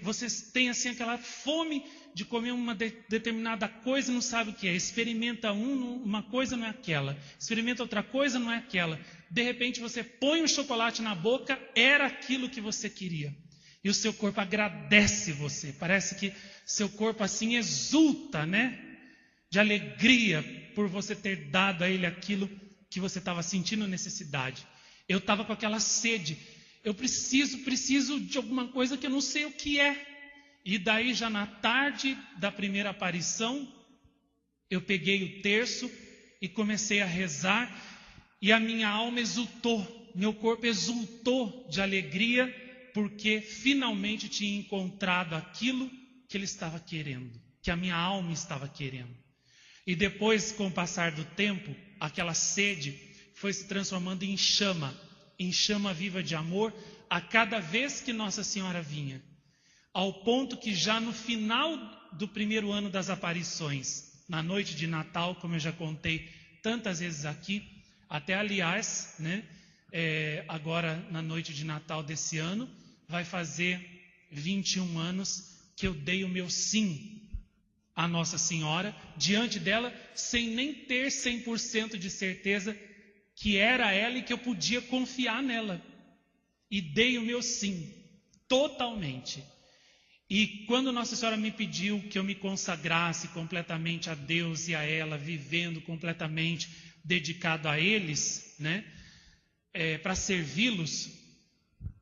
Você tem assim aquela fome de comer uma determinada coisa e não sabe o que é. Experimenta uma coisa, não é aquela. Experimenta outra coisa, não é aquela. De repente você põe um chocolate na boca, era aquilo que você queria. E o seu corpo agradece você. Parece que seu corpo assim exulta, né? De alegria por você ter dado a ele aquilo que você estava sentindo necessidade. Eu estava com aquela sede. Eu preciso de alguma coisa que eu não sei o que é. E daí já na tarde da primeira aparição, eu peguei o terço e comecei a rezar. E a minha alma exultou, meu corpo exultou de alegria, porque finalmente tinha encontrado aquilo que ele estava querendo, que a minha alma estava querendo. E depois, com o passar do tempo, aquela sede foi se transformando em chama viva de amor, a cada vez que Nossa Senhora vinha. Ao ponto que já no final do primeiro ano das aparições, na noite de Natal, como eu já contei tantas vezes aqui, até aliás, né, agora na noite de Natal desse ano, vai fazer 21 anos que eu dei o meu sim à Nossa Senhora, diante dela, sem nem ter 100% de certeza que era ela e que eu podia confiar nela. E dei o meu sim, totalmente. E quando Nossa Senhora me pediu que eu me consagrasse completamente a Deus e a ela, vivendo completamente dedicado a eles, né, para servi-los,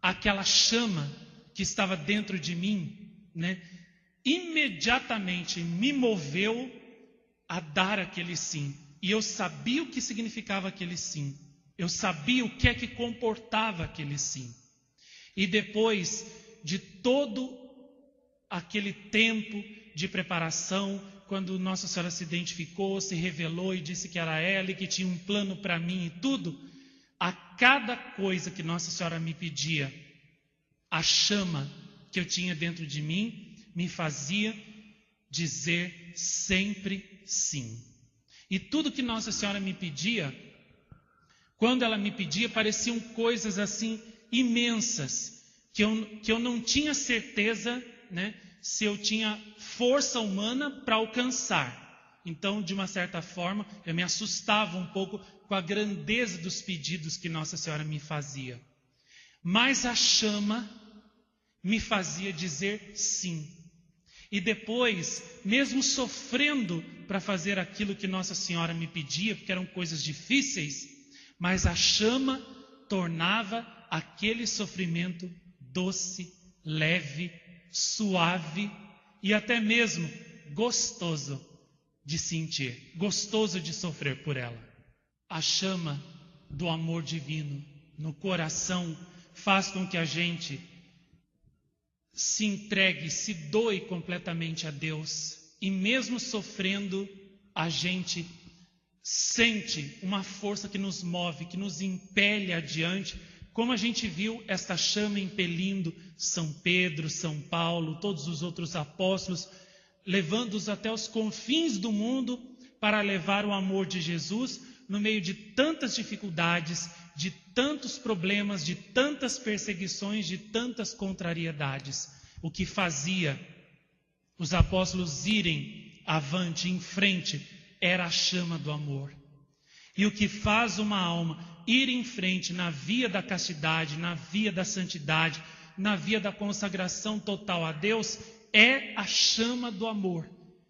aquela chama que estava dentro de mim, né, imediatamente me moveu a dar aquele sim. E eu sabia o que significava aquele sim. Eu sabia o que é que comportava aquele sim. E depois de todo aquele tempo de preparação, quando Nossa Senhora se identificou, se revelou e disse que era ela e que tinha um plano para mim e tudo, a cada coisa que Nossa Senhora me pedia, a chama que eu tinha dentro de mim me fazia dizer sempre sim. E tudo que Nossa Senhora me pedia, quando ela me pedia, pareciam coisas assim imensas, que eu não tinha certeza, né, se eu tinha força humana para alcançar. Então, de uma certa forma, eu me assustava um pouco com a grandeza dos pedidos que Nossa Senhora me fazia. Mas a chama me fazia dizer sim. E depois, mesmo sofrendo para fazer aquilo que Nossa Senhora me pedia, porque eram coisas difíceis, mas a chama tornava aquele sofrimento doce, leve, suave e até mesmo gostoso de sentir, gostoso de sofrer por ela. A chama do amor divino no coração faz com que a gente se entregue, se doe completamente a Deus. E mesmo sofrendo, a gente sente uma força que nos move, que nos impele adiante, como a gente viu esta chama impelindo São Pedro, São Paulo, todos os outros apóstolos, levando-os até os confins do mundo para levar o amor de Jesus no meio de tantas dificuldades, de tantos problemas, de tantas perseguições, de tantas contrariedades. O que fazia os apóstolos irem avante, em frente, era a chama do amor. E o que faz uma alma ir em frente na via da castidade, na via da santidade, na via da consagração total a Deus, é a chama do amor.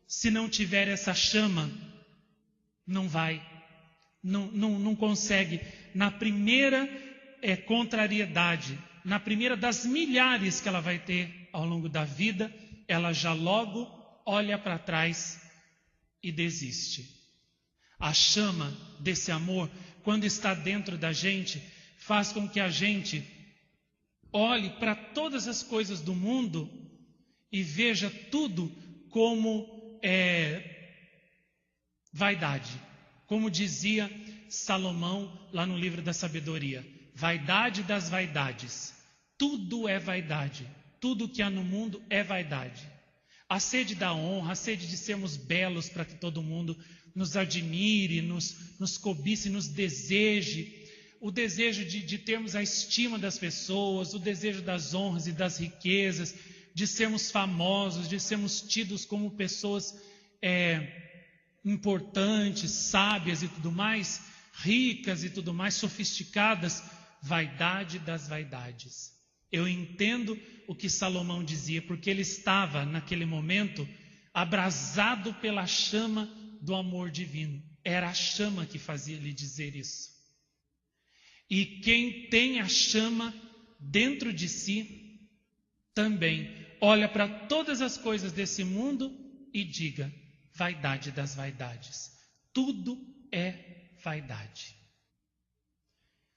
Se não tiver essa chama, não vai, não consegue. Na primeira contrariedade, na primeira das milhares que ela vai ter ao longo da vida, ela já logo olha para trás e desiste. A chama desse amor, quando está dentro da gente, faz com que a gente olhe para todas as coisas do mundo e veja tudo como vaidade. Como dizia Salomão lá no livro da sabedoria, vaidade das vaidades. Tudo é vaidade. Tudo que há no mundo é vaidade. A sede da honra, a sede de sermos belos para que todo mundo nos admire, nos cobice, nos deseje. O desejo de termos a estima das pessoas, o desejo das honras e das riquezas, de sermos famosos, de sermos tidos como pessoas importantes, sábias e tudo mais, ricas e tudo mais, sofisticadas. Vaidade das vaidades. Eu entendo o que Salomão dizia, porque ele estava, naquele momento, abrasado pela chama do amor divino. Era a chama que fazia ele dizer isso. E quem tem a chama dentro de si, também olha para todas as coisas desse mundo e diga, vaidade das vaidades. Tudo é vaidade.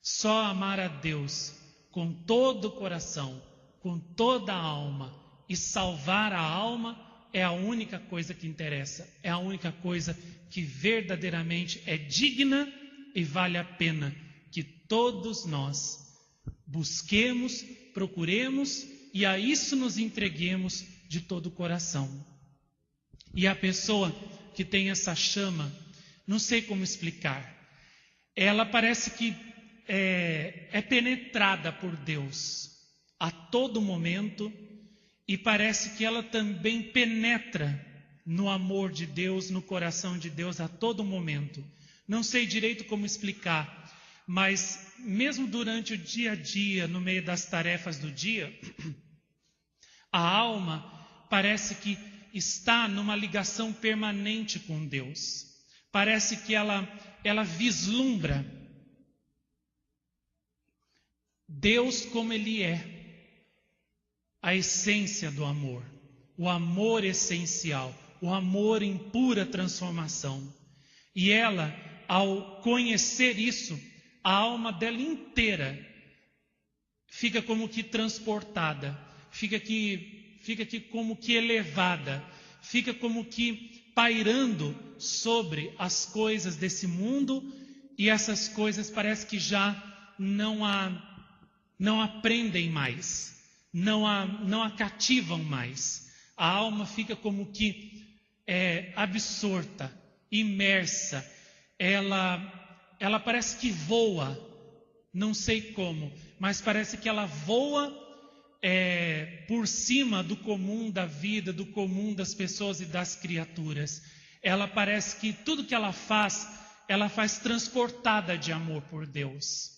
Só amar a Deus com todo o coração, com toda a alma e salvar a alma é a única coisa que interessa, é a única coisa que verdadeiramente é digna e vale a pena que todos nós busquemos, procuremos e a isso nos entreguemos de todo o coração. E a pessoa que tem essa chama, não sei como explicar, ela parece que é penetrada por Deus a todo momento e parece que ela também penetra no amor de Deus, no coração de Deus a todo momento. Não sei direito como explicar, mas mesmo durante o dia a dia, no meio das tarefas do dia, a alma parece que está numa ligação permanente com Deus. Parece que ela vislumbra Deus como Ele é, a essência do amor, o amor essencial, o amor em pura transformação. E ela, ao conhecer isso, a alma dela inteira fica como que transportada, fica aqui como que elevada, fica como que pairando sobre as coisas desse mundo, e essas coisas parece que já não aprendem mais, não a cativam mais. A alma fica como que absorta, imersa, ela parece que voa, não sei como, mas parece que ela voa por cima do comum da vida, do comum das pessoas e das criaturas. Ela parece que tudo que ela faz transportada de amor por Deus.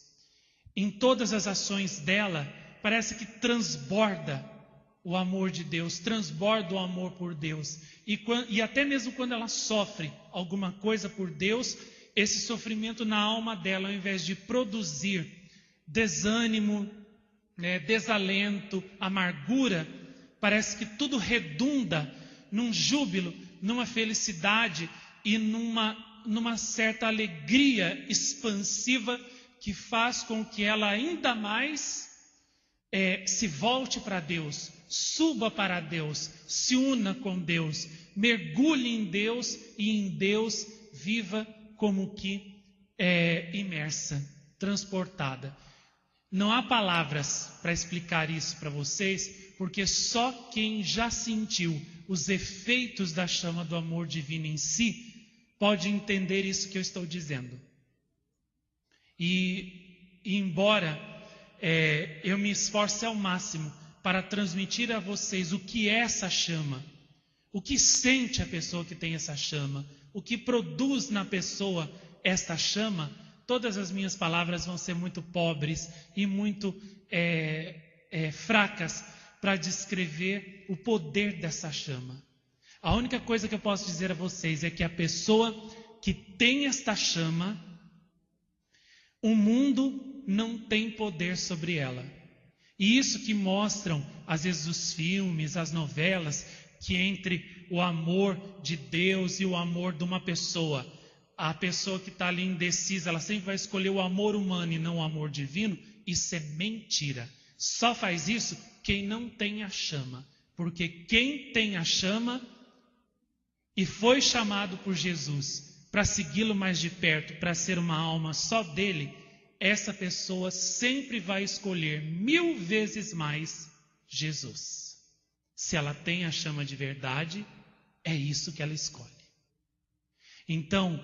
Em todas as ações dela, parece que transborda o amor de Deus, transborda o amor por Deus. E até mesmo quando ela sofre alguma coisa por Deus, esse sofrimento na alma dela, ao invés de produzir desânimo, desalento, amargura, parece que tudo redunda num júbilo, numa felicidade e numa certa alegria expansiva que faz com que ela ainda mais se volte para Deus, suba para Deus, se una com Deus, mergulhe em Deus e em Deus viva como que imersa, transportada. Não há palavras para explicar isso para vocês, porque só quem já sentiu os efeitos da chama do amor divino em si pode entender isso que eu estou dizendo. E embora eu me esforce ao máximo para transmitir a vocês o que é essa chama, o que sente a pessoa que tem essa chama, o que produz na pessoa esta chama, todas as minhas palavras vão ser muito pobres e muito fracas para descrever o poder dessa chama. A única coisa que eu posso dizer a vocês é que a pessoa que tem esta chama, o mundo não tem poder sobre ela. E isso que mostram, às vezes, os filmes, as novelas, que entre o amor de Deus e o amor de uma pessoa, a pessoa que está ali indecisa, ela sempre vai escolher o amor humano e não o amor divino. Isso é mentira. Só faz isso quem não tem a chama. Porque quem tem a chama e foi chamado por Jesus para segui-lo mais de perto, para ser uma alma só dele, essa pessoa sempre vai escolher 1000 vezes mais Jesus. Se ela tem a chama de verdade, é isso que ela escolhe. Então,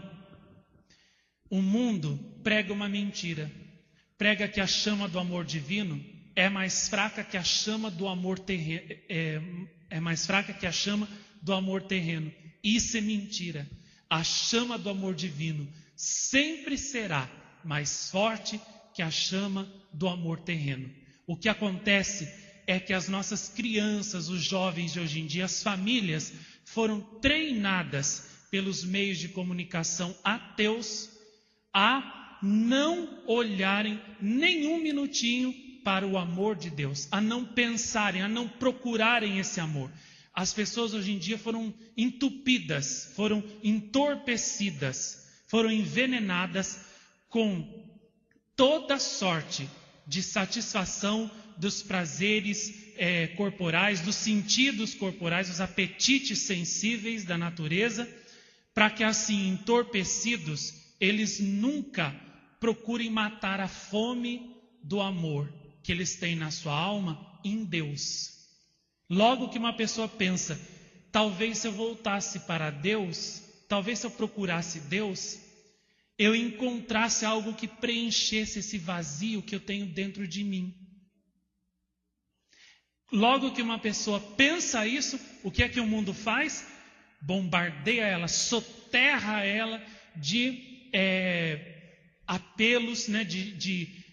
o mundo prega uma mentira. Prega que a chama do amor divino é mais fraca que a chama do amor terreno. É mais fraca que a chama do amor terreno. Isso é mentira. A chama do amor divino sempre será mais forte que a chama do amor terreno. O que acontece é que as nossas crianças, os jovens de hoje em dia, as famílias, foram treinadas pelos meios de comunicação ateus a não olharem nenhum minutinho para o amor de Deus, a não pensarem, a não procurarem esse amor. As pessoas hoje em dia foram entupidas, foram entorpecidas, foram envenenadas com toda sorte de satisfação dos prazeres corporais, dos sentidos corporais, dos apetites sensíveis da natureza, para que assim, entorpecidos, eles nunca procurem matar a fome do amor que eles têm na sua alma em Deus. Logo que uma pessoa pensa, talvez se eu voltasse para Deus, talvez se eu procurasse Deus, eu encontrasse algo que preenchesse esse vazio que eu tenho dentro de mim. Logo que uma pessoa pensa isso, o que é que o mundo faz? Bombardeia ela, soterra ela de apelos,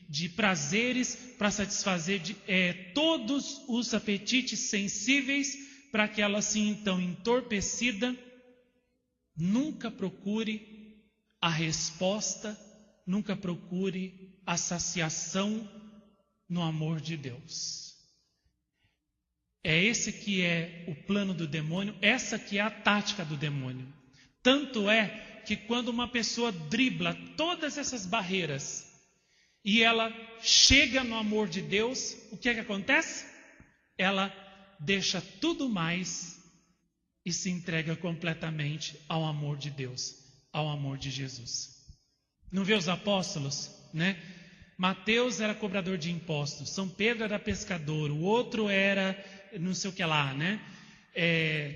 de prazeres para satisfazer todos os apetites sensíveis, para que ela assim, então, entorpecida, nunca procure a resposta, nunca procure a saciação no amor de Deus. É esse que é o plano do demônio, essa que é a tática do demônio. Tanto é que quando uma pessoa dribla todas essas barreiras e ela chega no amor de Deus, o que é que acontece? Ela deixa tudo mais e se entrega completamente ao amor de Deus, ao amor de Jesus. Não vê os apóstolos, né? Mateus era cobrador de impostos, São Pedro era pescador, o outro era não sei o que lá, né?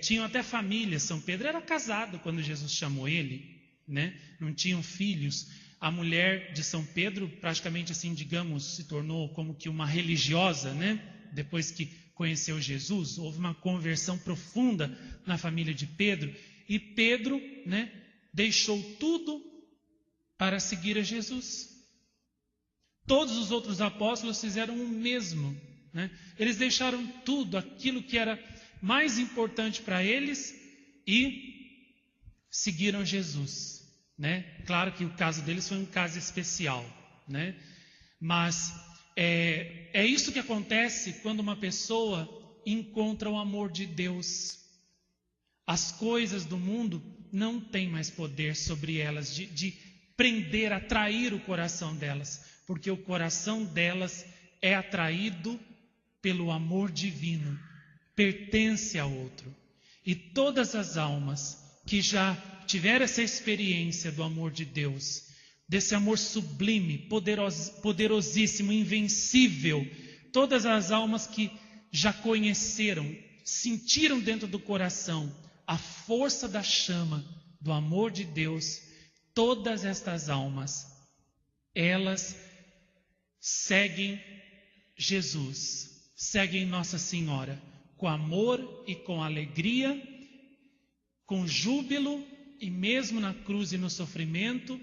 Tinham até família. São Pedro era casado quando Jesus chamou ele, né? Não tinham filhos. A mulher de São Pedro, praticamente assim, digamos, se tornou como que uma religiosa, né? Depois que conheceu Jesus, houve uma conversão profunda na família de Pedro. E Pedro, né, deixou tudo para seguir a Jesus. Todos os outros apóstolos fizeram o mesmo, né? Eles deixaram tudo, aquilo que era mais importante para eles, e seguiram Jesus, né? Claro que o caso deles foi um caso especial, né? Mas é isso que acontece quando uma pessoa encontra o amor de Deus. As coisas do mundo não têm mais poder sobre elas, de prender, atrair o coração delas, porque o coração delas é atraído pelo amor divino, pertence a outro. E todas as almas que já tiveram essa experiência do amor de Deus, desse amor sublime, poderosíssimo, invencível, todas as almas que já conheceram, sentiram dentro do coração a força da chama do amor de Deus, todas estas almas, elas seguem Jesus, seguem Nossa Senhora, com amor e com alegria, com júbilo, e mesmo na cruz e no sofrimento,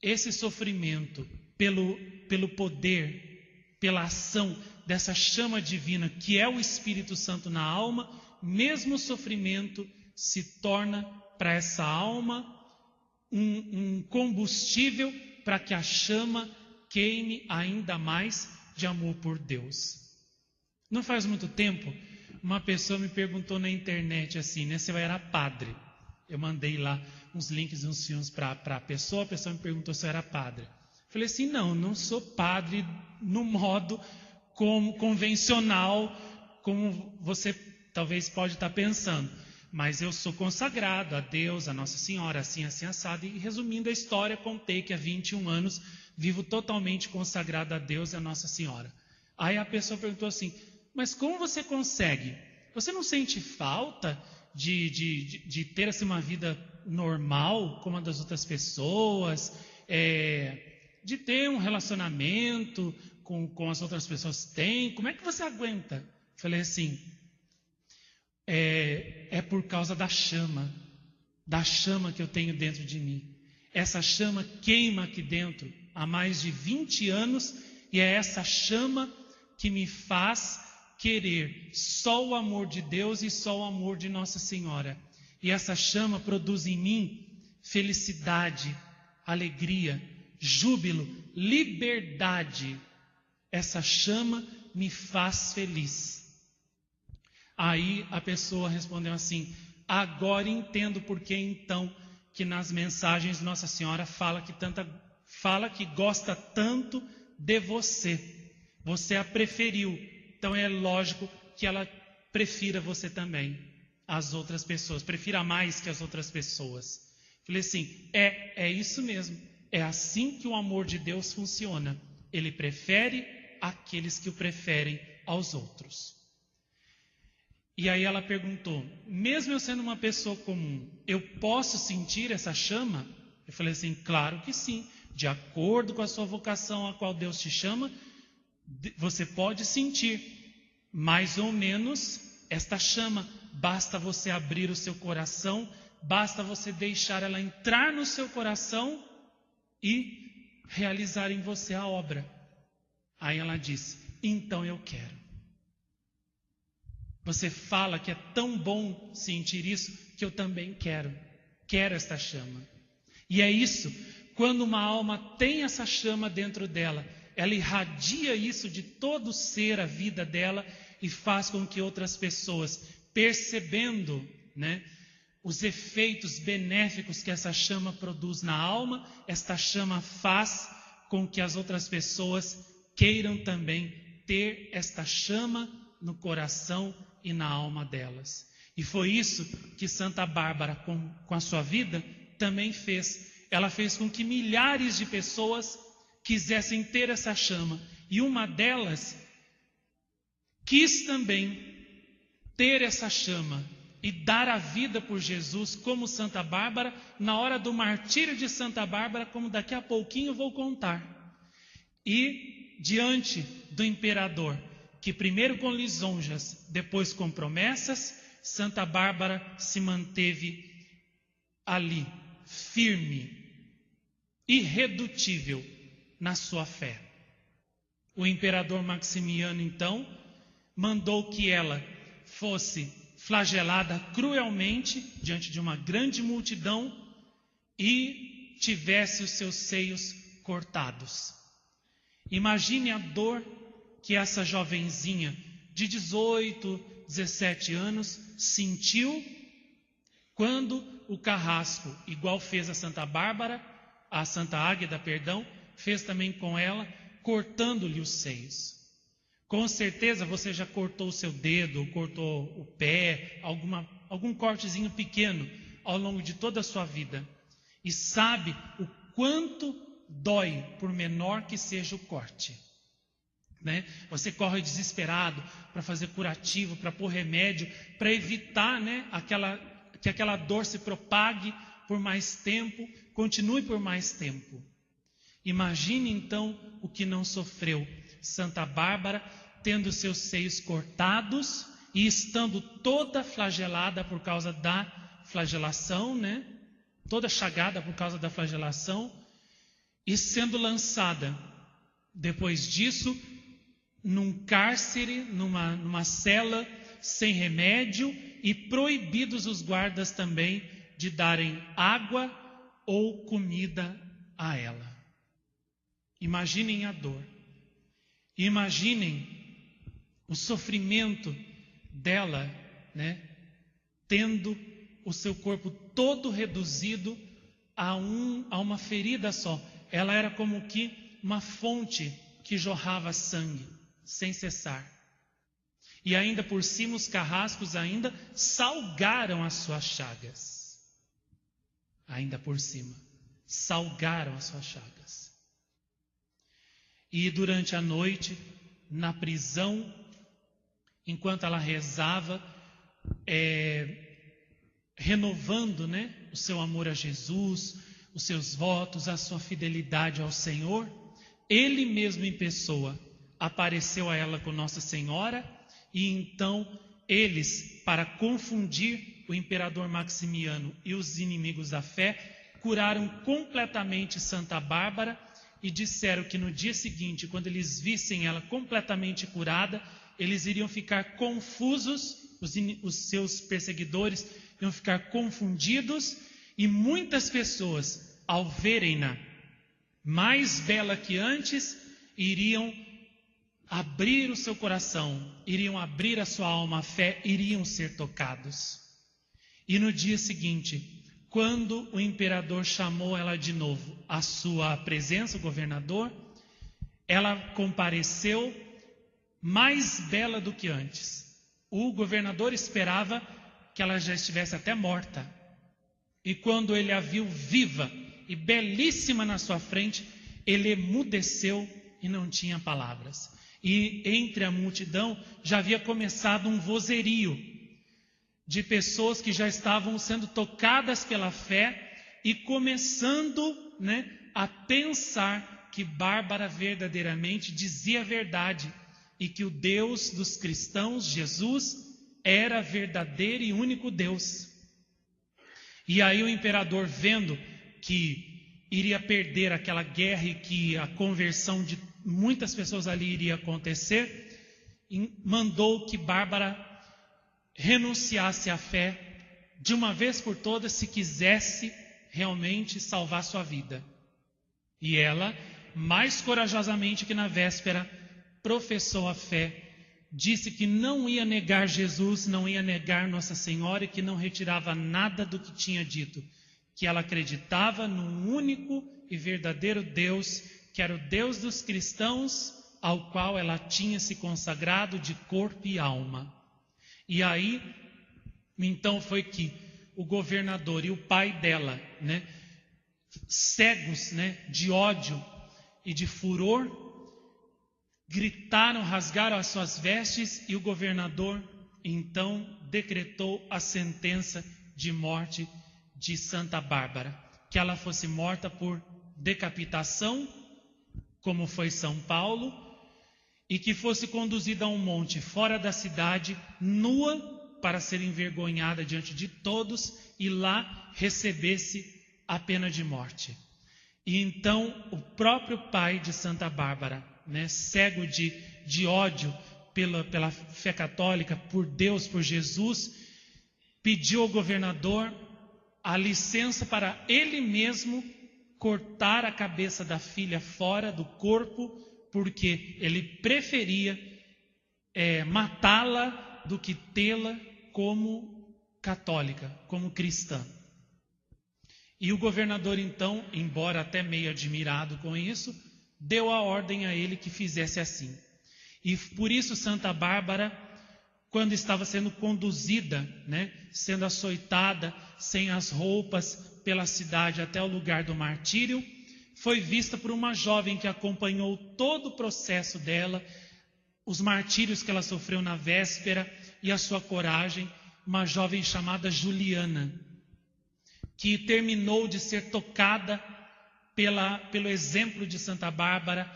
esse sofrimento, pelo poder, pela ação dessa chama divina, que é o Espírito Santo na alma, mesmo o sofrimento se torna para essa alma um combustível para que a chama queime ainda mais de amor por Deus. Não faz muito tempo, uma pessoa me perguntou na internet assim, né, se eu era padre. Eu mandei lá uns links e uns filmes para a pessoa me perguntou se eu era padre. Falei assim, não sou padre no modo convencional, como você talvez pode estar pensando. Mas eu sou consagrado a Deus, a Nossa Senhora, assim, assado. E resumindo a história, contei que há 21 anos vivo totalmente consagrado a Deus e a Nossa Senhora. Aí a pessoa perguntou assim, mas como você consegue? Você não sente falta de ter assim, uma vida normal, como a das outras pessoas? De ter um relacionamento com as outras pessoas têm? Como é que você aguenta? Falei assim, é por causa da chama que eu tenho dentro de mim. Essa chama queima aqui dentro há mais de 20 anos e é essa chama que me faz querer só o amor de Deus e só o amor de Nossa Senhora. E essa chama produz em mim felicidade, alegria, júbilo, liberdade. Essa chama me faz feliz. Aí a pessoa respondeu assim, agora entendo por que então que nas mensagens Nossa Senhora fala que gosta tanto de você. Você a preferiu, então é lógico que ela prefira você também, as outras pessoas, prefira mais que as outras pessoas. Falei assim, é isso mesmo, é assim que o amor de Deus funciona. Ele prefere aqueles que o preferem aos outros. E aí ela perguntou, mesmo eu sendo uma pessoa comum, eu posso sentir essa chama? Eu falei assim, claro que sim. De acordo com a sua vocação a qual Deus te chama, você pode sentir mais ou menos esta chama. Basta você abrir o seu coração, basta você deixar ela entrar no seu coração e realizar em você a obra. Aí ela disse, então eu quero. Você fala que é tão bom sentir isso, que eu também quero esta chama. E é isso, quando uma alma tem essa chama dentro dela, ela irradia isso de todo ser, a vida dela, e faz com que outras pessoas, percebendo, né, os efeitos benéficos que essa chama produz na alma, esta chama faz com que as outras pessoas queiram também ter esta chama no coração e na alma delas. E foi isso que Santa Bárbara, com a sua vida, também fez. Ela fez com que milhares de pessoas quisessem ter essa chama. E uma delas quis também ter essa chama e dar a vida por Jesus, como Santa Bárbara, na hora do martírio de Santa Bárbara, como daqui a pouquinho eu vou contar. E diante do imperador, que primeiro com lisonjas, depois com promessas, Santa Bárbara se manteve ali, firme, irredutível na sua fé. O imperador Maximiano, então, mandou que ela fosse flagelada cruelmente diante de uma grande multidão e tivesse os seus seios cortados. Imagine a dor que essa jovenzinha de 18, 17 anos sentiu quando o carrasco, igual fez a Santa Águeda, fez também com ela, cortando-lhe os seios. Com certeza você já cortou o seu dedo, ou cortou o pé, algum cortezinho pequeno ao longo de toda a sua vida. E sabe o quanto dói, por menor que seja o corte. Né? Você corre desesperado para fazer curativo, para pôr remédio, para evitar, né, que aquela dor se propague por mais tempo, continue por mais tempo. Imagine então o que não sofreu Santa Bárbara, tendo seus seios cortados e estando toda flagelada por causa da flagelação, né? Toda chagada por causa da flagelação, e sendo lançada, depois disso, num cárcere, numa cela, sem remédio, e proibidos os guardas também de darem água ou comida a ela. Imaginem a dor. Imaginem o sofrimento dela, né, tendo o seu corpo todo reduzido a uma ferida só. Ela era como que uma fonte que jorrava sangue, sem cessar. E ainda por cima, os carrascos ainda salgaram as suas chagas. Ainda por cima, salgaram as suas chagas. E durante a noite, na prisão, enquanto ela rezava, renovando, né, o seu amor a Jesus, os seus votos, a sua fidelidade ao Senhor, ele mesmo em pessoa apareceu a ela com Nossa Senhora, e então eles, para confundir o imperador Maximiano e os inimigos da fé, curaram completamente Santa Bárbara e disseram que no dia seguinte, quando eles vissem ela completamente curada, eles iriam ficar confusos, os seus perseguidores iam ficar confundidos, e muitas pessoas, ao verem-na mais bela que antes, iriam abrir o seu coração, iriam abrir a sua alma à fé, iriam ser tocados. E no dia seguinte, quando o imperador chamou ela de novo à sua presença, o governador, ela compareceu mais bela do que antes. O governador esperava que ela já estivesse até morta. E quando ele a viu viva e belíssima na sua frente, ele emudeceu e não tinha palavras. E entre a multidão já havia começado um vozerio de pessoas que já estavam sendo tocadas pela fé e começando, né, a pensar que Bárbara verdadeiramente dizia a verdade e que o Deus dos cristãos, Jesus, era verdadeiro e único Deus. E aí o imperador, vendo que iria perder aquela guerra e que a conversão de muitas pessoas ali iria acontecer, mandou que Bárbara renunciasse à fé de uma vez por todas, se quisesse realmente salvar sua vida. E ela, mais corajosamente que na véspera, professou a fé, disse que não ia negar Jesus, não ia negar Nossa Senhora e que não retirava nada do que tinha dito, que ela acreditava num único e verdadeiro Deus, que era o Deus dos cristãos, ao qual ela tinha se consagrado de corpo e alma. E aí, então foi que o governador e o pai dela, né, cegos, né, de ódio e de furor, gritaram, rasgaram as suas vestes, e o governador então decretou a sentença de morte de Santa Bárbara, que ela fosse morta por decapitação, como foi São Paulo, e que fosse conduzida a um monte fora da cidade, nua, para ser envergonhada diante de todos e lá recebesse a pena de morte. E então o próprio pai de Santa Bárbara, né, cego de ódio pela fé católica, por Deus, por Jesus, pediu ao governador a licença para ele mesmo cortar a cabeça da filha fora do corpo, porque ele preferia matá-la do que tê-la como católica, como cristã. E o governador então, embora até meio admirado com isso, deu a ordem a ele que fizesse assim. E por isso Santa Bárbara, quando estava sendo conduzida, né, sendo açoitada, sem as roupas, pela cidade até o lugar do martírio, foi vista por uma jovem que acompanhou todo o processo dela, os martírios que ela sofreu na véspera e a sua coragem, uma jovem chamada que terminou de ser tocada pelo exemplo de Santa Bárbara.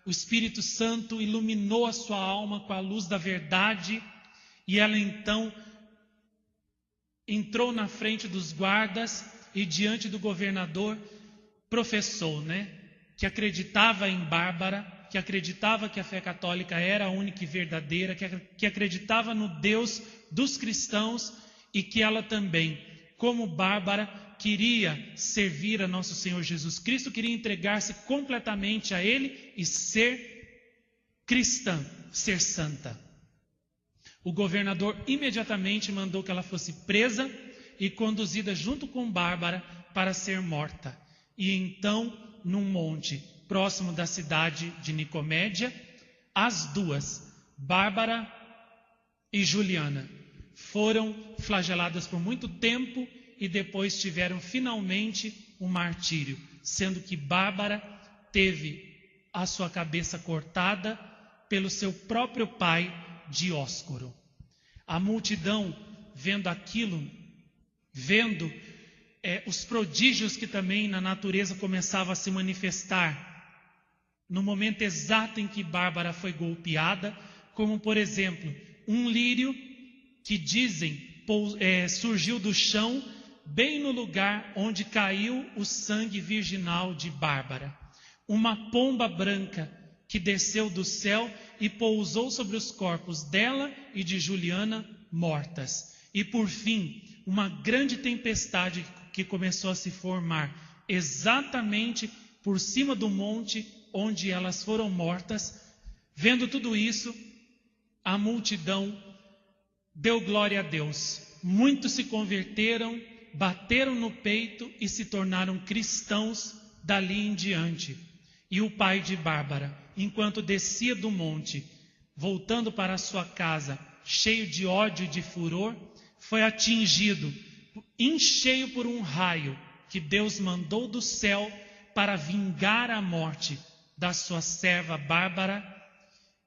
O Espírito Santo iluminou a sua alma com a luz da verdade e ela então entrou na frente dos guardas e diante do governador professou, que acreditava em Bárbara, que acreditava que a fé católica era a única e verdadeira, que acreditava no Deus dos cristãos e que ela também, como Bárbara, queria servir a nosso Senhor Jesus Cristo, queria entregar-se completamente a Ele e ser cristã, ser santa. O governador imediatamente mandou que ela fosse presa e conduzida junto com Bárbara para ser morta. E então, num monte próximo da cidade de Nicomédia, as duas, Bárbara e Juliana, foram flageladas por muito tempo e depois tiveram finalmente um martírio, sendo que Bárbara teve a sua cabeça cortada pelo seu próprio pai, Dióscoro. A multidão, vendo aquilo, vendo os prodígios que também na natureza começavam a se manifestar, no momento exato em que Bárbara foi golpeada, como por exemplo, um lírio que dizem surgiu do chão, bem no lugar onde caiu o sangue virginal de Bárbara. Uma pomba branca que desceu do céu e pousou sobre os corpos dela e de Juliana mortas. E por fim, uma grande tempestade que começou a se formar exatamente por cima do monte onde elas foram mortas. Vendo tudo isso, a multidão deu glória a Deus. Muitos se converteram, bateram no peito e se tornaram cristãos dali em diante. E o pai de Bárbara, enquanto descia do monte, voltando para a sua casa, cheio de ódio e de furor, foi atingido em cheio por um raio que Deus mandou do céu para vingar a morte da sua serva Bárbara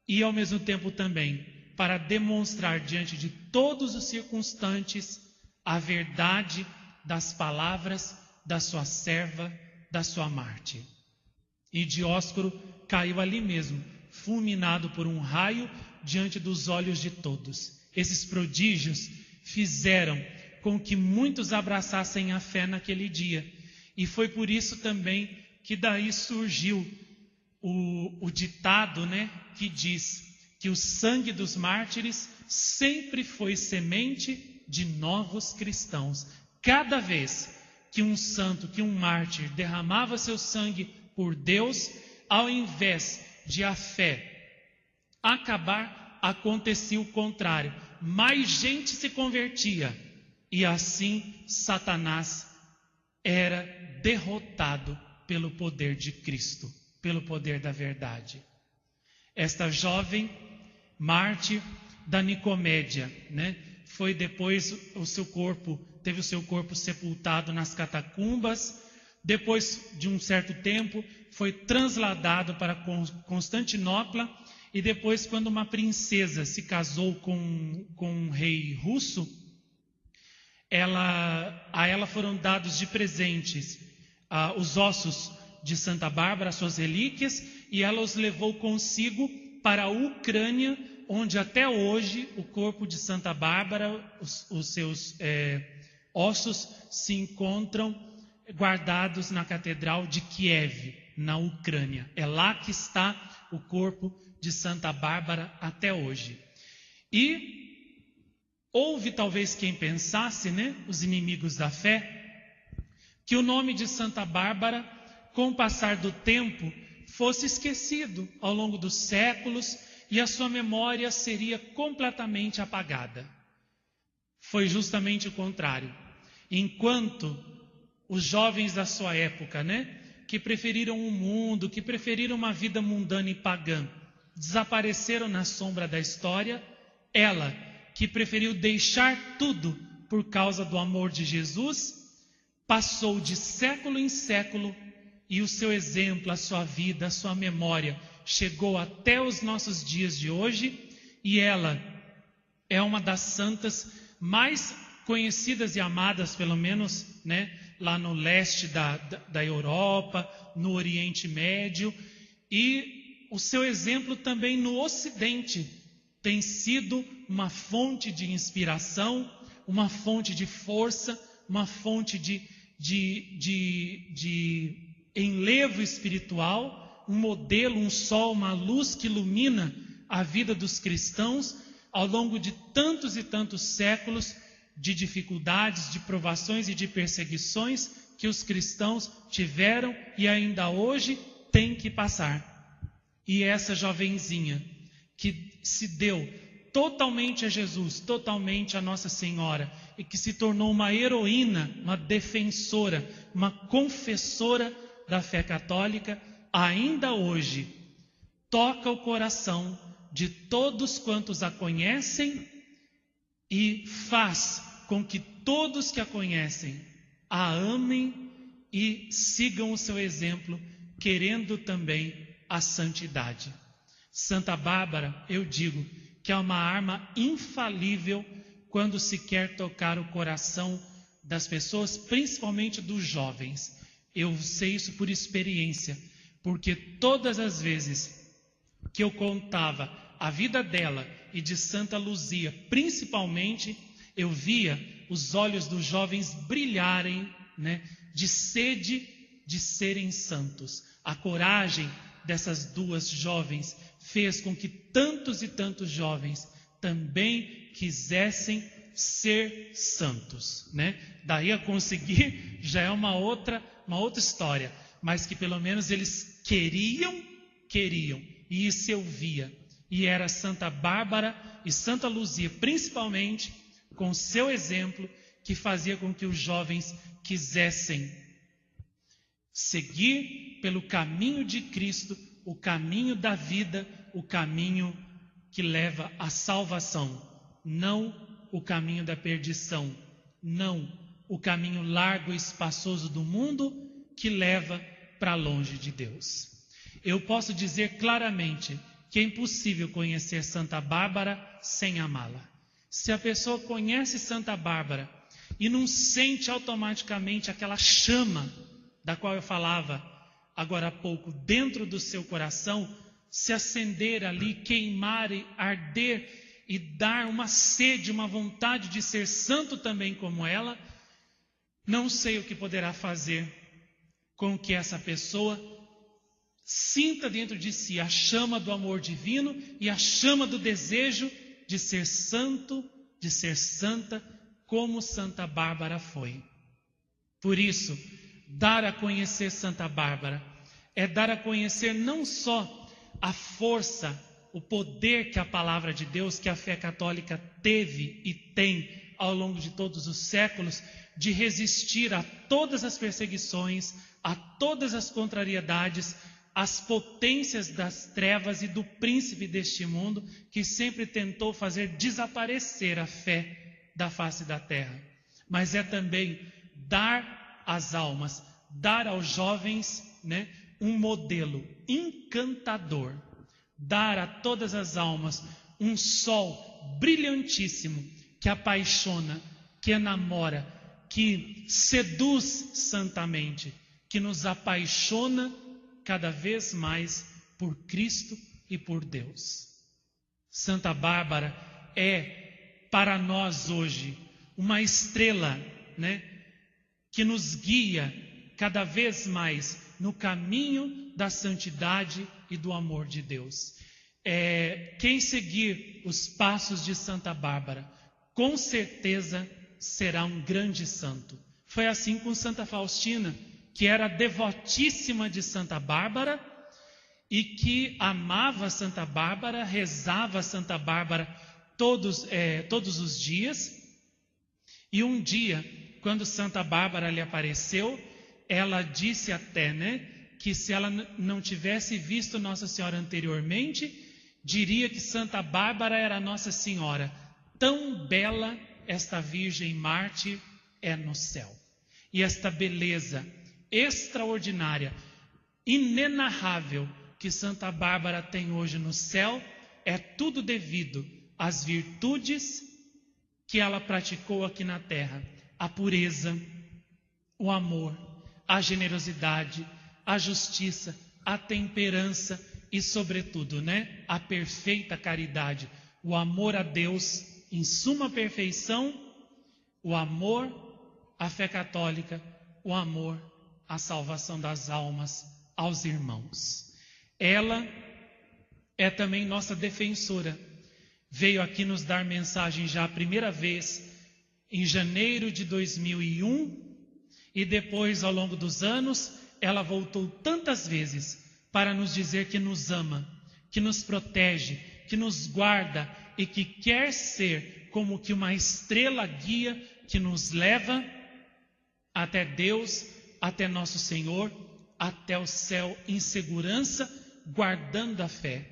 e ao mesmo tempo também para demonstrar diante de todos os circunstantes a verdade das palavras da sua serva, da sua mártir. E Dióscoro caiu ali mesmo, fulminado por um raio diante dos olhos de todos. Esses prodígios fizeram com que muitos abraçassem a fé naquele dia. E foi por isso também que daí surgiu o ditado, que diz que o sangue dos mártires sempre foi semente de novos cristãos. Cada vez que um santo, que um mártir derramava seu sangue por Deus, ao invés de a fé acabar, acontecia o contrário. Mais gente se convertia e assim Satanás era derrotado pelo poder de Cristo, pelo poder da verdade. Esta jovem mártir da Nicomédia, foi depois teve o seu corpo sepultado nas catacumbas. Depois de um certo tempo, foi trasladado para Constantinopla e depois, quando uma princesa se casou com um rei russo, a ela foram dados de presentes os ossos de Santa Bárbara, suas relíquias, e ela os levou consigo para a Ucrânia, onde até hoje o corpo de Santa Bárbara, os seus ossos se encontram guardados na Catedral de Kiev, na Ucrânia. É lá que está o corpo de Santa Bárbara até hoje. E houve talvez quem pensasse, os inimigos da fé, que o nome de Santa Bárbara, com o passar do tempo, fosse esquecido ao longo dos séculos e a sua memória seria completamente apagada. Foi justamente o contrário. Enquanto os jovens da sua época, que preferiram o mundo, que preferiram uma vida mundana e pagã, desapareceram na sombra da história, ela, que preferiu deixar tudo por causa do amor de Jesus, passou de século em século e o seu exemplo, a sua vida, a sua memória chegou até os nossos dias de hoje, e ela é uma das santas mais conhecidas e amadas, pelo menos, lá no leste da Europa, no Oriente Médio, e o seu exemplo também no Ocidente tem sido uma fonte de inspiração, uma fonte de força, uma fonte de enlevo espiritual, um modelo, um sol, uma luz que ilumina a vida dos cristãos ao longo de tantos e tantos séculos de dificuldades, de provações e de perseguições que os cristãos tiveram e ainda hoje têm que passar. E essa jovenzinha que se deu totalmente a Jesus, totalmente a Nossa Senhora, e que se tornou uma heroína, uma defensora, uma confessora da fé católica, ainda hoje toca o coração de todos quantos a conhecem e faz com que todos que a conhecem a amem e sigam o seu exemplo, querendo também a santidade. Santa Bárbara, eu digo, que é uma arma infalível quando se quer tocar o coração das pessoas, principalmente dos jovens. Eu sei isso por experiência, porque todas as vezes que eu contava a vida dela e de Santa Luzia, principalmente, eu via os olhos dos jovens brilharem, de sede de serem santos. A coragem dessas duas jovens fez com que tantos e tantos jovens também quisessem ser santos, Daí a conseguir já é uma outra história, mas que pelo menos eles queriam, e isso eu via. E era Santa Bárbara e Santa Luzia, principalmente, com seu exemplo, que fazia com que os jovens quisessem seguir pelo caminho de Cristo, o caminho da vida, o caminho que leva à salvação, não o caminho da perdição, não o caminho largo e espaçoso do mundo que leva para longe de Deus. Eu posso dizer claramente que é impossível conhecer Santa Bárbara sem amá-la. Se a pessoa conhece Santa Bárbara e não sente automaticamente aquela chama da qual eu falava agora há pouco, dentro do seu coração, se acender ali, queimar e arder e dar uma sede, uma vontade de ser santo também como ela, não sei o que poderá fazer com que essa pessoa sinta dentro de si a chama do amor divino e a chama do desejo de ser santo, de ser santa, como Santa Bárbara foi. Por isso, dar a conhecer Santa Bárbara é dar a conhecer não só a força, o poder que a palavra de Deus, que a fé católica teve e tem ao longo de todos os séculos, de resistir a todas as perseguições, a todas as contrariedades, às potências das trevas e do príncipe deste mundo, que sempre tentou fazer desaparecer a fé da face da terra. Mas é também dar às almas, dar aos jovens, um modelo encantador, dar a todas as almas um sol brilhantíssimo que apaixona, que enamora, que seduz santamente, que nos apaixona cada vez mais por Cristo e por Deus. Santa Bárbara é para nós hoje uma estrela, né, que nos guia cada vez mais no caminho da santidade e do amor de Deus. Quem seguir os passos de Santa Bárbara, com certeza será um grande santo. Foi assim com Santa Faustina, que era devotíssima de Santa Bárbara e que amava Santa Bárbara, rezava Santa Bárbara todos os dias. E um dia, quando Santa Bárbara lhe apareceu, ela disse até, né, que se ela não tivesse visto Nossa Senhora anteriormente, diria que Santa Bárbara era Nossa Senhora. Tão bela esta Virgem Mártir é no céu. E esta beleza extraordinária, inenarrável, que Santa Bárbara tem hoje no céu, é tudo devido às virtudes que ela praticou aqui na terra. A pureza, o amor, a generosidade, a justiça, a temperança e, sobretudo, né, a perfeita caridade, o amor a Deus em suma perfeição, o amor à fé católica, o amor à salvação das almas, aos irmãos. Ela é também nossa defensora. Veio aqui nos dar mensagem já a primeira vez em janeiro de 2001 e depois, ao longo dos anos, ela voltou tantas vezes para nos dizer que nos ama, que nos protege, que nos guarda e que quer ser como que uma estrela guia que nos leva até Deus, até nosso Senhor, até o céu em segurança, guardando a fé.